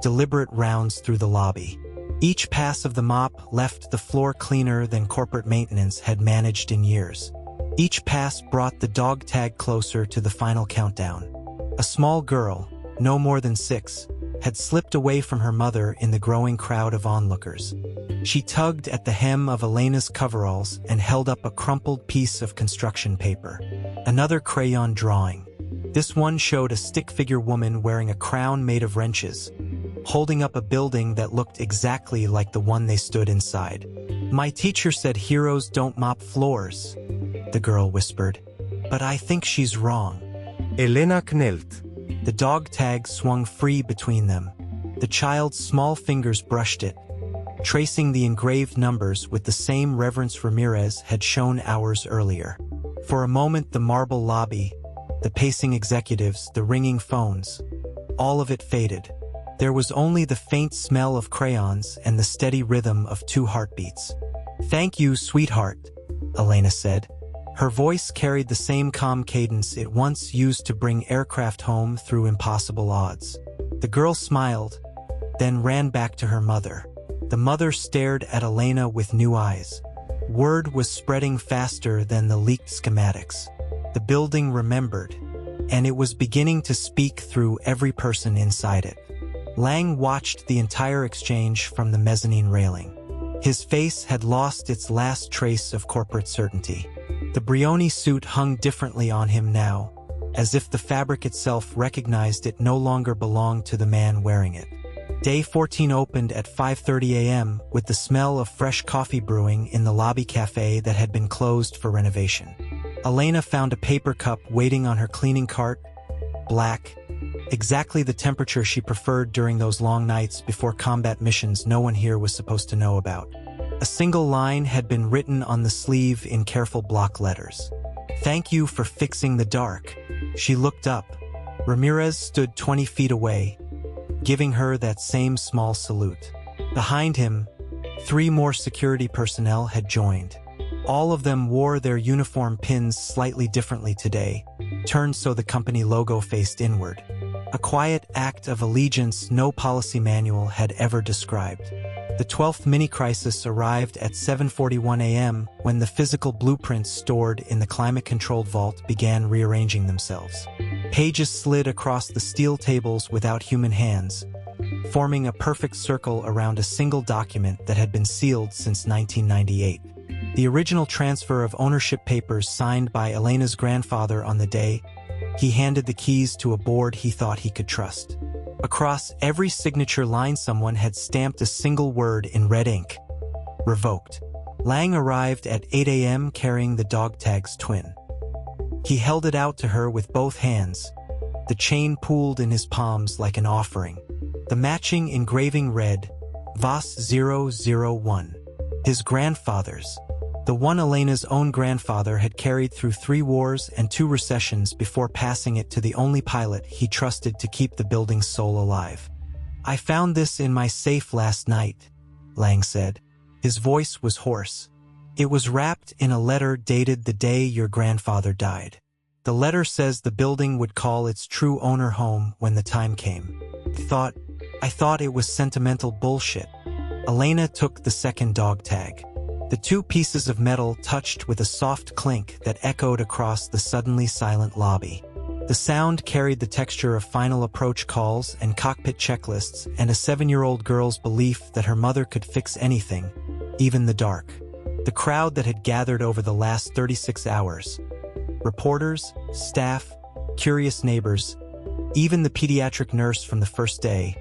deliberate rounds through the lobby. Each pass of the mop left the floor cleaner than corporate maintenance had managed in years. Each pass brought the dog tag closer to the final countdown. A small girl, no more than 6, had slipped away from her mother in the growing crowd of onlookers. She tugged at the hem of Elena's coveralls and held up a crumpled piece of construction paper. Another crayon drawing. This one showed a stick-figure woman wearing a crown made of wrenches, holding up a building that looked exactly like the one they stood inside. "My teacher said heroes don't mop floors," the girl whispered. "But I think she's wrong." Elena knelt. The dog tag swung free between them. The child's small fingers brushed it, tracing the engraved numbers with the same reverence Ramirez had shown hours earlier. For a moment, the marble lobby, the pacing executives, the ringing phones, all of it faded. There was only the faint smell of crayons and the steady rhythm of 2 heartbeats. "Thank you, sweetheart," Elena said. Her voice carried the same calm cadence it once used to bring aircraft home through impossible odds. The girl smiled, then ran back to her mother. The mother stared at Elena with new eyes. Word was spreading faster than the leaked schematics. The building remembered, and it was beginning to speak through every person inside it. Lang watched the entire exchange from the mezzanine railing. His face had lost its last trace of corporate certainty. The Brioni suit hung differently on him now, as if the fabric itself recognized it no longer belonged to the man wearing it. Day 14 opened at 5:30 a.m. with the smell of fresh coffee brewing in the lobby cafe that had been closed for renovation. Elena found a paper cup waiting on her cleaning cart, black, exactly the temperature she preferred during those long nights before combat missions no one here was supposed to know about. A single line had been written on the sleeve in careful block letters. "Thank you for fixing the dark." She looked up. Ramirez stood 20 feet away, giving her that same small salute. Behind him, 3 more security personnel had joined. All of them wore their uniform pins slightly differently today, turned so the company logo faced inward. A quiet act of allegiance no policy manual had ever described. The 12th mini-crisis arrived at 7:41 a.m. when the physical blueprints stored in the climate-controlled vault began rearranging themselves. Pages slid across the steel tables without human hands, forming a perfect circle around a single document that had been sealed since 1998. The original transfer of ownership papers signed by Elena's grandfather on the day he handed the keys to a board he thought he could trust. Across every signature line someone had stamped a single word in red ink: revoked. Lang arrived at 8 a.m. carrying the dog tag's twin. He held it out to her with both hands, the chain pooled in his palms like an offering. The matching engraving read, Voss 001. His grandfather's. The one Elena's own grandfather had carried through 3 wars and 2 recessions before passing it to the only pilot he trusted to keep the building's soul alive. "I found this in my safe last night," Lang said. His voice was hoarse. "It was wrapped in a letter dated the day your grandfather died. The letter says the building would call its true owner home when the time came. I thought it was sentimental bullshit." Elena took the second dog tag. The 2 pieces of metal touched with a soft clink that echoed across the suddenly silent lobby. The sound carried the texture of final approach calls and cockpit checklists and a 7-year-old girl's belief that her mother could fix anything, even the dark. The crowd that had gathered over the last 36 hours, reporters, staff, curious neighbors, even the pediatric nurse from the first day,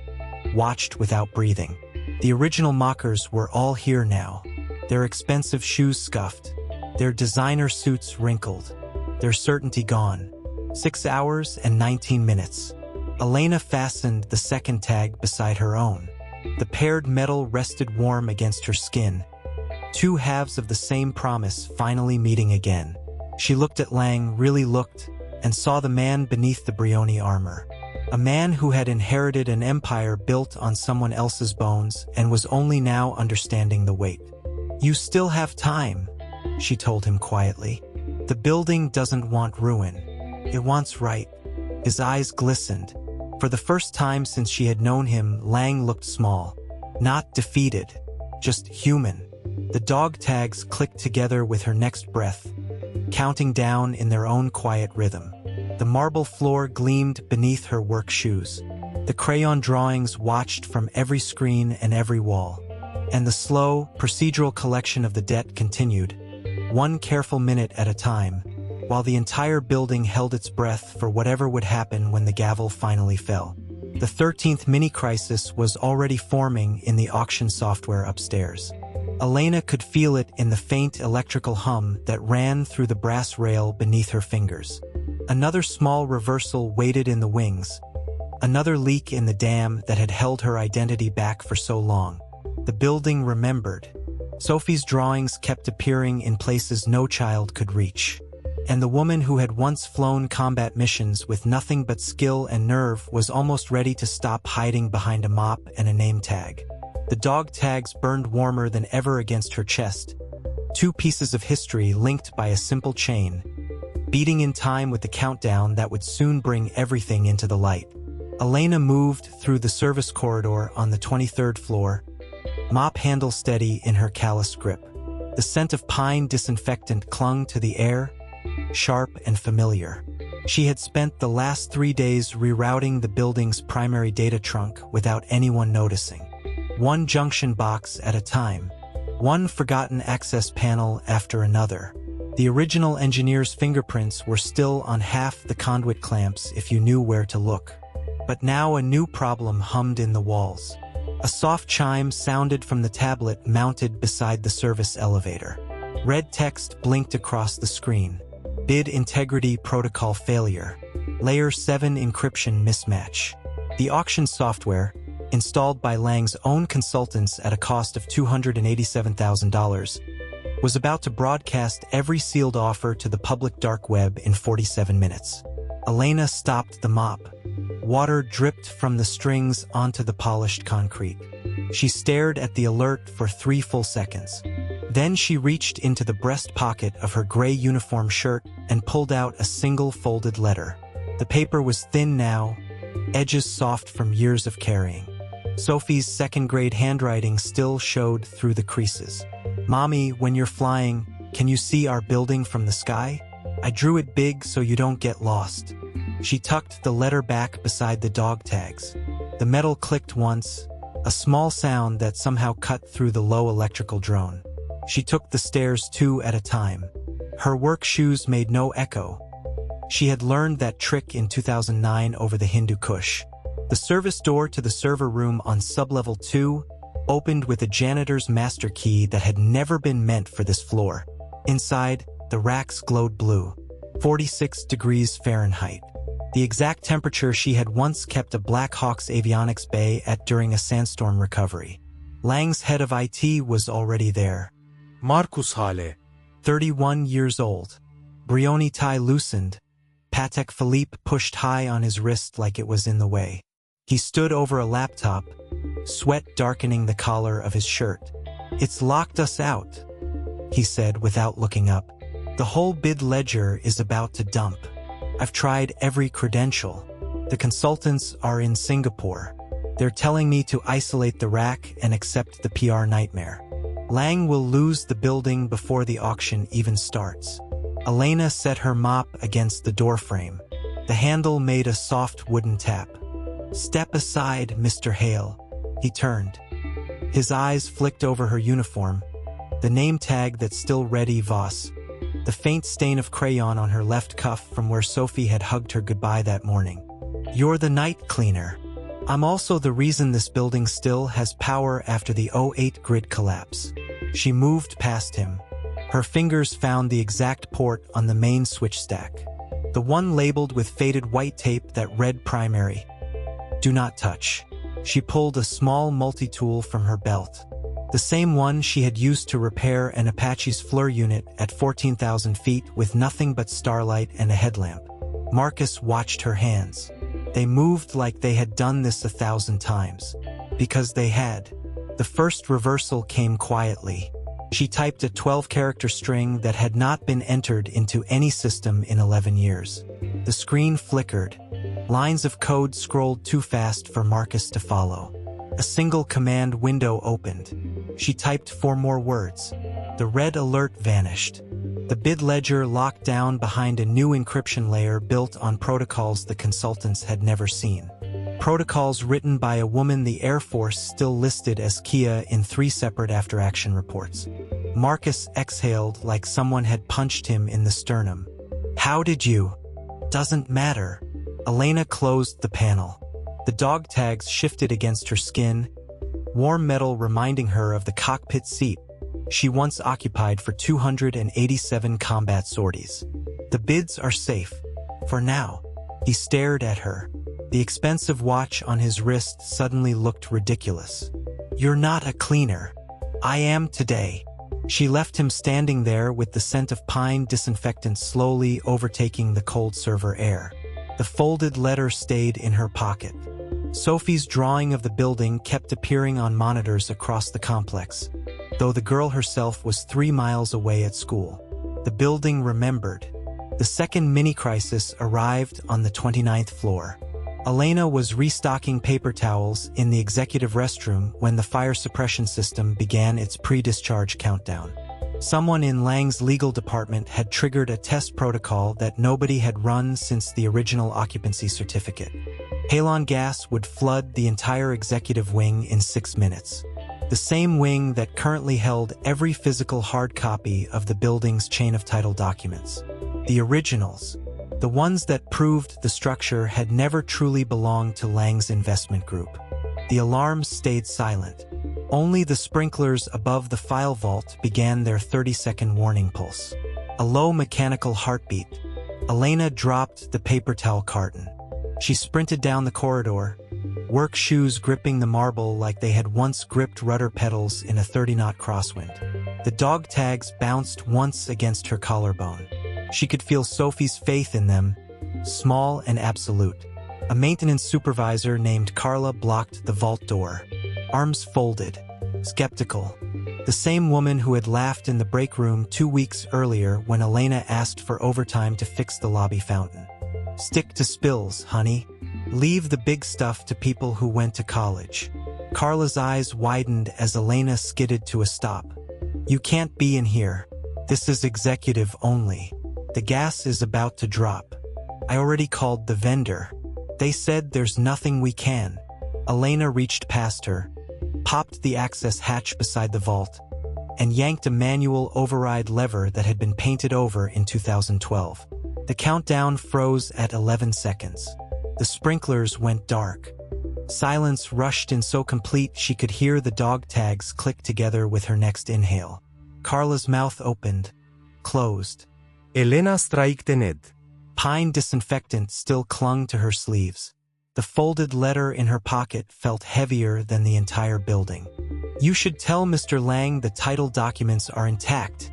watched without breathing. The original mockers were all here now. Their expensive shoes scuffed, their designer suits wrinkled, their certainty gone. 6 hours and 19 minutes. Elena fastened the second tag beside her own. The paired metal rested warm against her skin, 2 halves of the same promise finally meeting again. She looked at Lang, really looked, and saw the man beneath the Brioni armor. A man who had inherited an empire built on someone else's bones and was only now understanding the weight. "You still have time," she told him quietly. "The building doesn't want ruin. It wants right." His eyes glistened. For the first time since she had known him, Lang looked small. Not defeated, just human. The dog tags clicked together with her next breath, counting down in their own quiet rhythm. The marble floor gleamed beneath her work shoes. The crayon drawings watched from every screen and every wall. And the slow, procedural collection of the debt continued, 1 careful minute at a time, while the entire building held its breath for whatever would happen when the gavel finally fell. The 13th mini-crisis was already forming in the auction software upstairs. Elena could feel it in the faint electrical hum that ran through the brass rail beneath her fingers. Another small reversal waited in the wings, another leak in the dam that had held her identity back for so long. The building remembered. Sophie's drawings kept appearing in places no child could reach. And the woman who had once flown combat missions with nothing but skill and nerve was almost ready to stop hiding behind a mop and a name tag. The dog tags burned warmer than ever against her chest, two pieces of history linked by a simple chain, beating in time with the countdown that would soon bring everything into the light. Elena moved through the service corridor on the 23rd floor, mop handle steady in her calloused grip. The scent of pine disinfectant clung to the air, sharp and familiar. She had spent the last 3 days rerouting the building's primary data trunk without anyone noticing. One junction box at a time, one forgotten access panel after another. The original engineer's fingerprints were still on half the conduit clamps if you knew where to look. But now a new problem hummed in the walls. A soft chime sounded from the tablet mounted beside the service elevator. Red text blinked across the screen. Bid integrity protocol failure. Layer 7 encryption mismatch. The auction software, installed by Lang's own consultants at a cost of $287,000, was about to broadcast every sealed offer to the public dark web in 47 minutes. Elena stopped the mop. Water dripped from the strings onto the polished concrete. She stared at the alert for 3 full seconds. Then she reached into the breast pocket of her gray uniform shirt and pulled out a single folded letter. The paper was thin now, edges soft from years of carrying. Sophie's second-grade handwriting still showed through the creases. "Mommy, when you're flying, can you see our building from the sky? I drew it big so you don't get lost." She tucked the letter back beside the dog tags. The metal clicked once, a small sound that somehow cut through the low electrical drone. She took the stairs 2 at a time. Her work shoes made no echo. She had learned that trick in 2009 over the Hindu Kush. The service door to the server room on sublevel 2 opened with a janitor's master key that had never been meant for this floor. Inside, the racks glowed blue, 46 degrees Fahrenheit. The exact temperature she had once kept a Black Hawk's avionics bay at during a sandstorm recovery. Lang's head of IT was already there. Markus Hale. 31 years old. Brioni tie loosened. Patek Philippe pushed high on his wrist like it was in the way. He stood over a laptop, sweat darkening the collar of his shirt. "It's locked us out," he said without looking up. "The whole bid ledger is about to dump. I've tried every credential. The consultants are in Singapore. They're telling me to isolate the rack and accept the PR nightmare. Lang will lose the building before the auction even starts." Elena set her mop against the doorframe. The handle made a soft wooden tap. "Step aside, Mr. Hale." He turned. His eyes flicked over her uniform, the name tag that still read Voss, the faint stain of crayon on her left cuff from where Sophie had hugged her goodbye that morning. "You're the night cleaner. I'm also the reason this building still has power after the '08 grid collapse." She moved past him. Her fingers found the exact port on the main switch stack, the one labeled with faded white tape that read primary. "Do not touch." She pulled a small multi-tool from her belt, the same one she had used to repair an Apache's FLIR unit at 14,000 feet with nothing but starlight and a headlamp. Marcus watched her hands. They moved like they had done this 1,000 times. Because they had. The first reversal came quietly. She typed a 12-character string that had not been entered into any system in 11 years. The screen flickered. Lines of code scrolled too fast for Marcus to follow. A single command window opened. She typed 4 more words. The red alert vanished. The bid ledger locked down behind a new encryption layer built on protocols the consultants had never seen. Protocols written by a woman the Air Force still listed as Kia in 3 separate after-action reports. Marcus exhaled like someone had punched him in the sternum. How did you? Doesn't matter. Elena closed the panel. The dog tags shifted against her skin, warm metal reminding her of the cockpit seat she once occupied for 287 combat sorties. The bids are safe. For now. He stared at her. The expensive watch on his wrist suddenly looked ridiculous. You're not a cleaner. I am today. She left him standing there with the scent of pine disinfectant slowly overtaking the cold server air. The folded letter stayed in her pocket. Sophie's drawing of the building kept appearing on monitors across the complex, though the girl herself was 3 miles away at school. The building remembered. The second mini-crisis arrived on the 29th floor. Elena was restocking paper towels in the executive restroom when the fire suppression system began its pre-discharge countdown. Someone in Lang's legal department had triggered a test protocol that nobody had run since the original occupancy certificate. Halon gas would flood the entire executive wing in 6 minutes. The same wing that currently held every physical hard copy of the building's chain of title documents. The originals. The ones that proved the structure had never truly belonged to Lang's investment group. The alarms stayed silent. Only the sprinklers above the file vault began their 30-second warning pulse. A low mechanical heartbeat. Elena dropped the paper towel carton. She sprinted down the corridor, work shoes gripping the marble like they had once gripped rudder pedals in a 30-knot crosswind. The dog tags bounced once against her collarbone. She could feel Sophie's faith in them, small and absolute. A maintenance supervisor named Carla blocked the vault door, arms folded, skeptical. The same woman who had laughed in the break room 2 weeks earlier when Elena asked for overtime to fix the lobby fountain. Stick to spills, honey. Leave the big stuff to people who went to college. Carla's eyes widened as Elena skidded to a stop. You can't be in here. This is executive only. The gas is about to drop. I already called the vendor. They said there's nothing we can. Elena reached past her, popped the access hatch beside the vault, and yanked a manual override lever that had been painted over in 2012. The countdown froze at 11 seconds. The sprinklers went dark. Silence rushed in so complete she could hear the dog tags click together with her next inhale. Carla's mouth opened, closed. Elena Straiktened. Pine disinfectant still clung to her sleeves. The folded letter in her pocket felt heavier than the entire building. You should tell Mr. Lang the title documents are intact,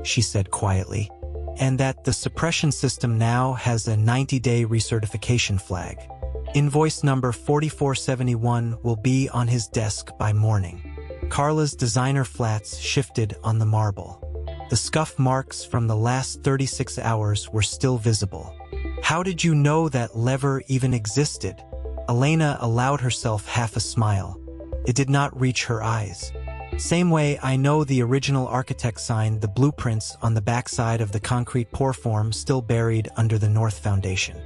she said quietly, and that the suppression system now has a 90-day recertification flag. Invoice number 4471 will be on his desk by morning. Carla's designer flats shifted on the marble. The scuff marks from the last 36 hours were still visible. How did you know that lever even existed? Elena allowed herself half a smile. It did not reach her eyes. Same way I know the original architect signed the blueprints on the backside of the concrete pour form still buried under the north foundation.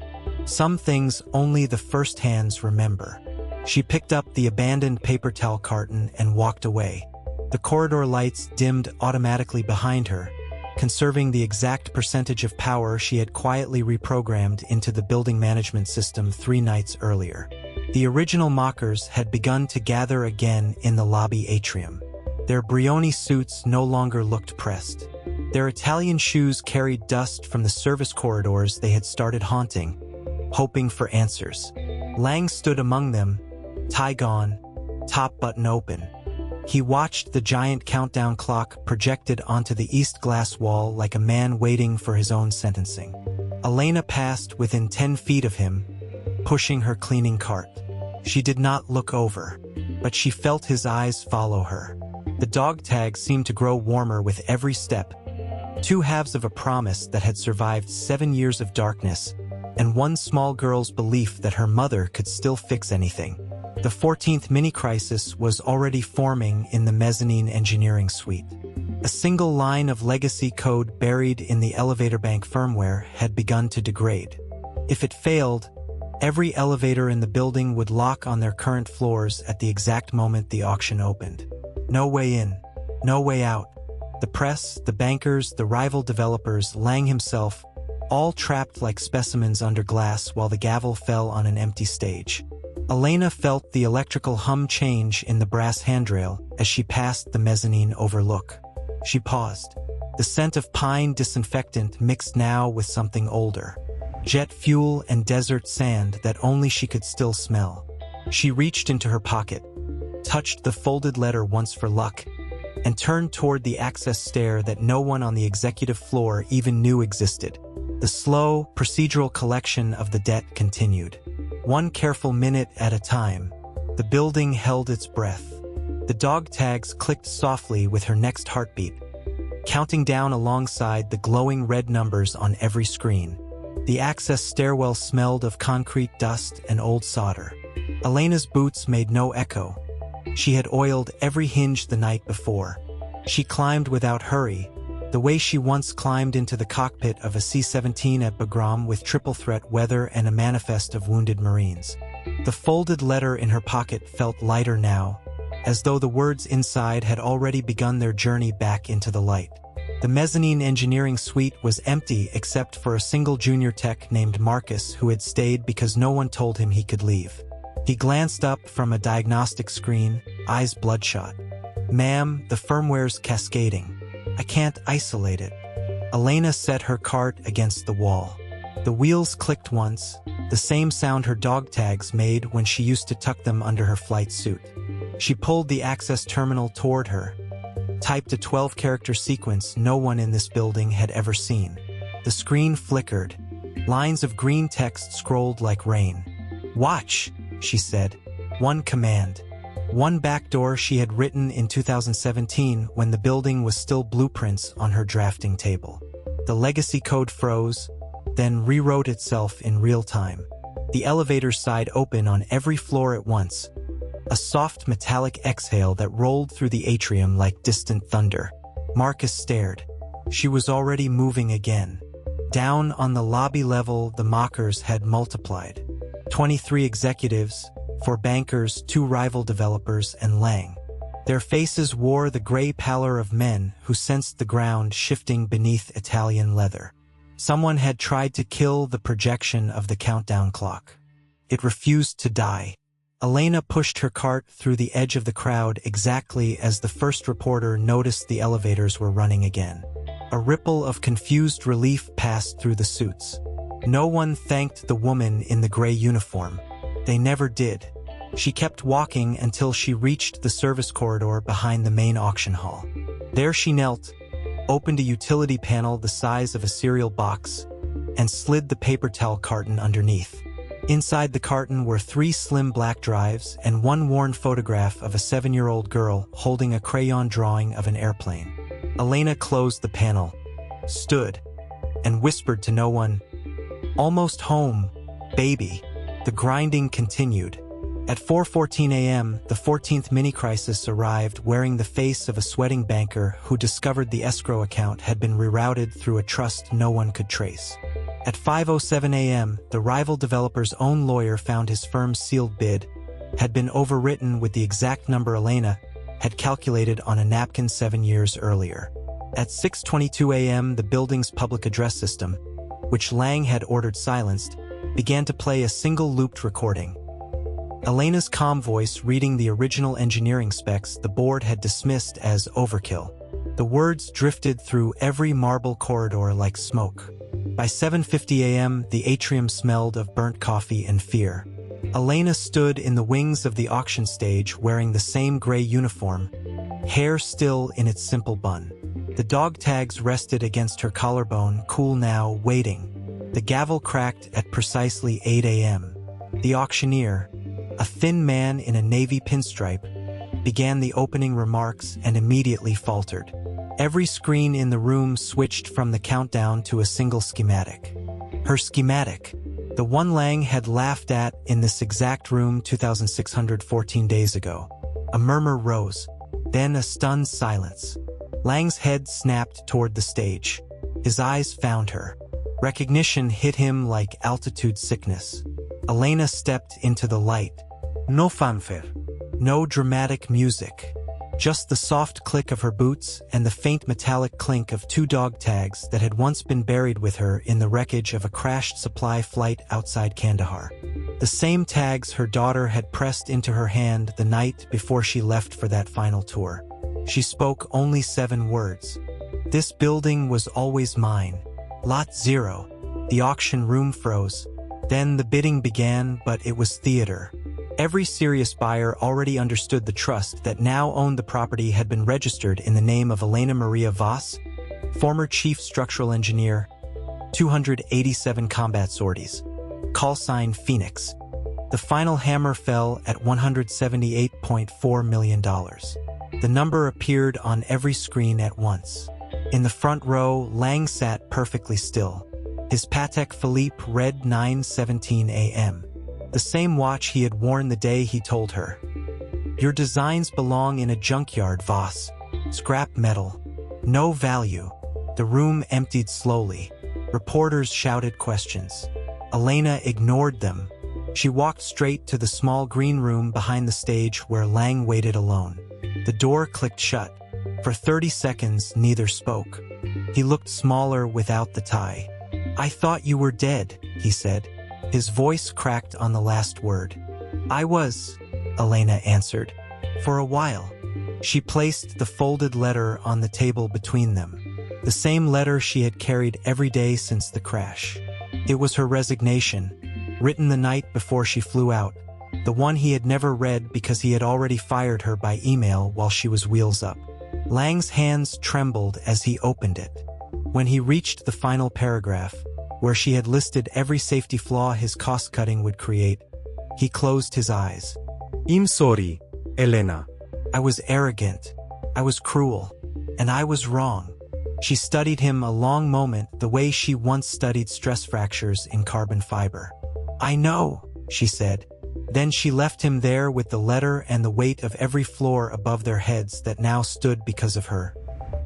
Some things only the first hands remember. She picked up the abandoned paper towel carton and walked away. The corridor lights dimmed automatically behind her, conserving the exact percentage of power she had quietly reprogrammed into the building management system 3 nights earlier. The original mockers had begun to gather again in the lobby atrium. Their Brioni suits no longer looked pressed. Their Italian shoes carried dust from the service corridors they had started haunting, hoping for answers. Lang stood among them, tie gone, top button open. He watched the giant countdown clock projected onto the east glass wall like a man waiting for his own sentencing. Elena passed within 10 feet of him, pushing her cleaning cart. She did not look over, but she felt his eyes follow her. The dog tag seemed to grow warmer with every step. 2 halves of a promise that had survived 7 years of darkness, and one small girl's belief that her mother could still fix anything. The 14th mini-crisis was already forming in the mezzanine engineering suite. A single line of legacy code buried in the elevator bank firmware had begun to degrade. If it failed, every elevator in the building would lock on their current floors at the exact moment the auction opened. No way in, no way out. The press, the bankers, the rival developers, Lang himself, all trapped like specimens under glass while the gavel fell on an empty stage. Elena felt the electrical hum change in the brass handrail as she passed the mezzanine overlook. She paused. The scent of pine disinfectant mixed now with something older. Jet fuel and desert sand that only she could still smell. She reached into her pocket, touched the folded letter once for luck, and turned toward the access stair that no one on the executive floor even knew existed. The slow, procedural collection of the debt continued. One careful minute at a time, the building held its breath. The dog tags clicked softly with her next heartbeat, counting down alongside the glowing red numbers on every screen. The access stairwell smelled of concrete dust and old solder. Elena's boots made no echo. She had oiled every hinge the night before. She climbed without hurry, the way she once climbed into the cockpit of a C-17 at Bagram with triple-threat weather and a manifest of wounded Marines. The folded letter in her pocket felt lighter now, as though the words inside had already begun their journey back into the light. The mezzanine engineering suite was empty except for a single junior tech named Marcus who had stayed because no one told him he could leave. He glanced up from a diagnostic screen, eyes bloodshot. "Ma'am, the firmware's cascading. I can't isolate it." Elena set her cart against the wall. The wheels clicked once, the same sound her dog tags made when she used to tuck them under her flight suit. She pulled the access terminal toward her, typed a 12-character sequence no one in this building had ever seen. The screen flickered. Lines of green text scrolled like rain. "Watch," she said. One command. One backdoor she had written in 2017 when the building was still blueprints on her drafting table. The legacy code froze, then rewrote itself in real time. The elevator's side open on every floor at once. A soft metallic exhale that rolled through the atrium like distant thunder. Marcus stared. She was already moving again. Down on the lobby level, the mockers had multiplied. 23 executives, 4 bankers, 2 rival developers, and Lang. Their faces wore the gray pallor of men who sensed the ground shifting beneath Italian leather. Someone had tried to kill the projection of the countdown clock. It refused to die. Elena pushed her cart through the edge of the crowd exactly as the first reporter noticed the elevators were running again. A ripple of confused relief passed through the suits. No one thanked the woman in the gray uniform. They never did. She kept walking until she reached the service corridor behind the main auction hall. There she knelt, opened a utility panel the size of a cereal box, and slid the paper towel carton underneath. Inside the carton were 3 slim black drives and 1 worn photograph of a 7-year-old girl holding a crayon drawing of an airplane. Elena closed the panel, stood, and whispered to no one, "Almost home, baby." The grinding continued. At 4:14 a.m., the 14th mini-crisis arrived wearing the face of a sweating banker who discovered the escrow account had been rerouted through a trust no one could trace. At 5:07 a.m., the rival developer's own lawyer found his firm's sealed bid had been overwritten with the exact number Elena had calculated on a napkin 7 years earlier. At 6:22 a.m., the building's public address system, which Lang had ordered silenced, began to play a single looped recording. Elena's calm voice reading the original engineering specs the board had dismissed as overkill. The words drifted through every marble corridor like smoke. By 7:50 a.m., the atrium smelled of burnt coffee and fear. Elena stood in the wings of the auction stage wearing the same gray uniform, hair still in its simple bun. The dog tags rested against her collarbone, cool now, waiting. The gavel cracked at precisely 8 a.m. The auctioneer, a thin man in a navy pinstripe, began the opening remarks and immediately faltered. Every screen in the room switched from the countdown to a single schematic. Her schematic, the one Lang had laughed at in this exact room 2,614 days ago. A murmur rose, then a stunned silence. Lang's head snapped toward the stage. His eyes found her. Recognition hit him like altitude sickness. Elena stepped into the light. No fanfare. No dramatic music. Just the soft click of her boots and the faint metallic clink of 2 dog tags that had once been buried with her in the wreckage of a crashed supply flight outside Kandahar. The same tags her daughter had pressed into her hand the night before she left for that final tour. She spoke only 7 words. "This building was always mine. Lot 0. The auction room froze. Then the bidding began, but it was theater. Every serious buyer already understood the trust that now owned the property had been registered in the name of Elena Maria Voss, former chief structural engineer, 287 combat sorties. Call sign Phoenix. The final hammer fell at $178.4 million. The number appeared on every screen at once. In the front row, Lang sat perfectly still. His Patek Philippe read 9:17 a.m. The same watch he had worn the day he told her. "Your designs belong in a junkyard, Voss. Scrap metal. No value." The room emptied slowly. Reporters shouted questions. Elena ignored them. She walked straight to the small green room behind the stage where Lang waited alone. The door clicked shut. For 30 seconds, neither spoke. He looked smaller without the tie. "I thought you were dead," he said. His voice cracked on the last word. "I was," Elena answered. "For a while." She placed the folded letter on the table between them. The same letter she had carried every day since the crash. It was her resignation, written the night before she flew out, the one he had never read because he had already fired her by email while she was wheels up. Lang's hands trembled as he opened it. When he reached the final paragraph, where she had listed every safety flaw his cost-cutting would create, he closed his eyes. "I'm sorry, Elena." "I was arrogant. I was cruel. And I was wrong." She studied him a long moment the way she once studied stress fractures in carbon fiber. "I know," she said. Then she left him there with the letter and the weight of every floor above their heads that now stood because of her,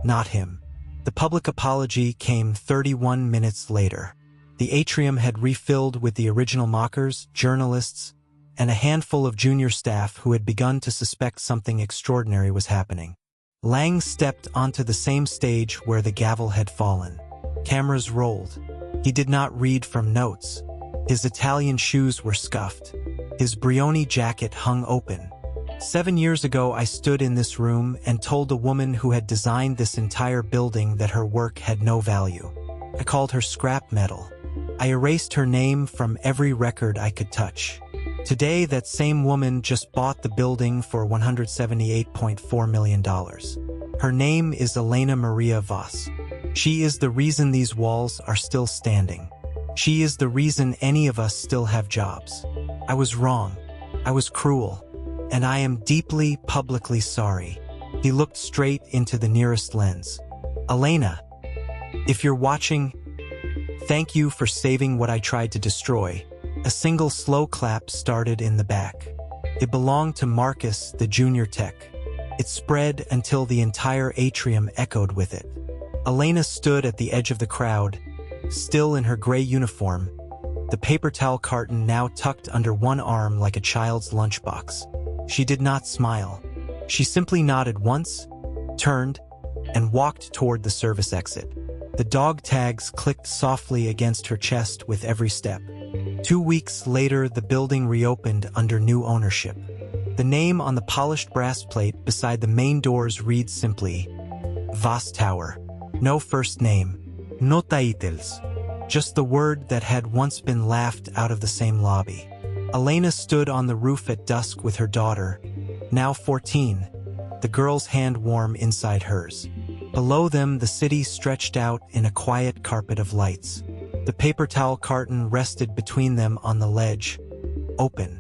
not him. The public apology came 31 minutes later. The atrium had refilled with the original mockers, journalists, and a handful of junior staff who had begun to suspect something extraordinary was happening. Lang stepped onto the same stage where the gavel had fallen. Cameras rolled. He did not read from notes. His Italian shoes were scuffed. His Brioni jacket hung open. 7 years ago, I stood in this room and told a woman who had designed this entire building that her work had no value. I called her scrap metal. I erased her name from every record I could touch. Today, that same woman just bought the building for $178.4 million. Her name is Elena Maria Voss. She is the reason these walls are still standing. She is the reason any of us still have jobs. I was wrong. I was cruel. And I am deeply, publicly sorry. He looked straight into the nearest lens. Elena, if you're watching, thank you for saving what I tried to destroy. A single slow clap started in the back. It belonged to Marcus, the junior tech. It spread until the entire atrium echoed with it. Elena stood at the edge of the crowd, still in her gray uniform, the paper towel carton now tucked under one arm like a child's lunchbox. She did not smile. She simply nodded once, turned, and walked toward the service exit. The dog tags clicked softly against her chest with every step. 2 weeks later, the building reopened under new ownership. The name on the polished brass plate beside the main doors reads simply, Voss Tower. No first name, no titles, just the word that had once been laughed out of the same lobby. Elena stood on the roof at dusk with her daughter, now 14, the girl's hand warm inside hers. Below them, the city stretched out in a quiet carpet of lights. The paper towel carton rested between them on the ledge, open.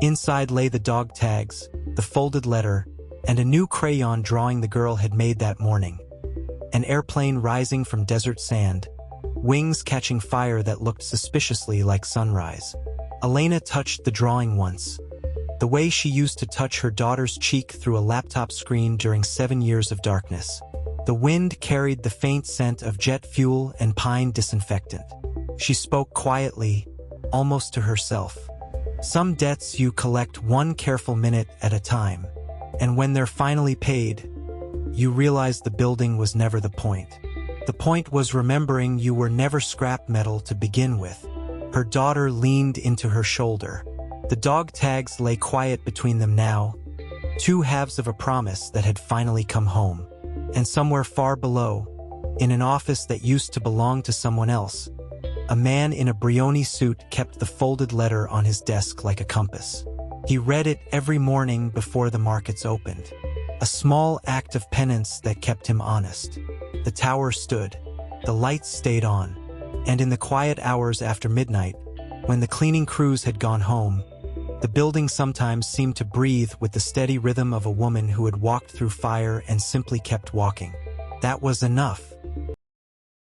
Inside lay the dog tags, the folded letter, and a new crayon drawing the girl had made that morning. An airplane rising from desert sand, wings catching fire that looked suspiciously like sunrise. Elena touched the drawing once, the way she used to touch her daughter's cheek through a laptop screen during 7 years of darkness. The wind carried the faint scent of jet fuel and pine disinfectant. She spoke quietly, almost to herself. Some debts you collect one careful minute at a time. And when they're finally paid, you realize the building was never the point. The point was remembering you were never scrap metal to begin with. Her daughter leaned into her shoulder. The dog tags lay quiet between them now, two halves of a promise that had finally come home. And somewhere far below, in an office that used to belong to someone else, a man in a Brioni suit kept the folded letter on his desk like a compass. He read it every morning before the markets opened. A small act of penance that kept him honest. The tower stood, the lights stayed on, and in the quiet hours after midnight, when the cleaning crews had gone home, the building sometimes seemed to breathe with the steady rhythm of a woman who had walked through fire and simply kept walking. That was enough.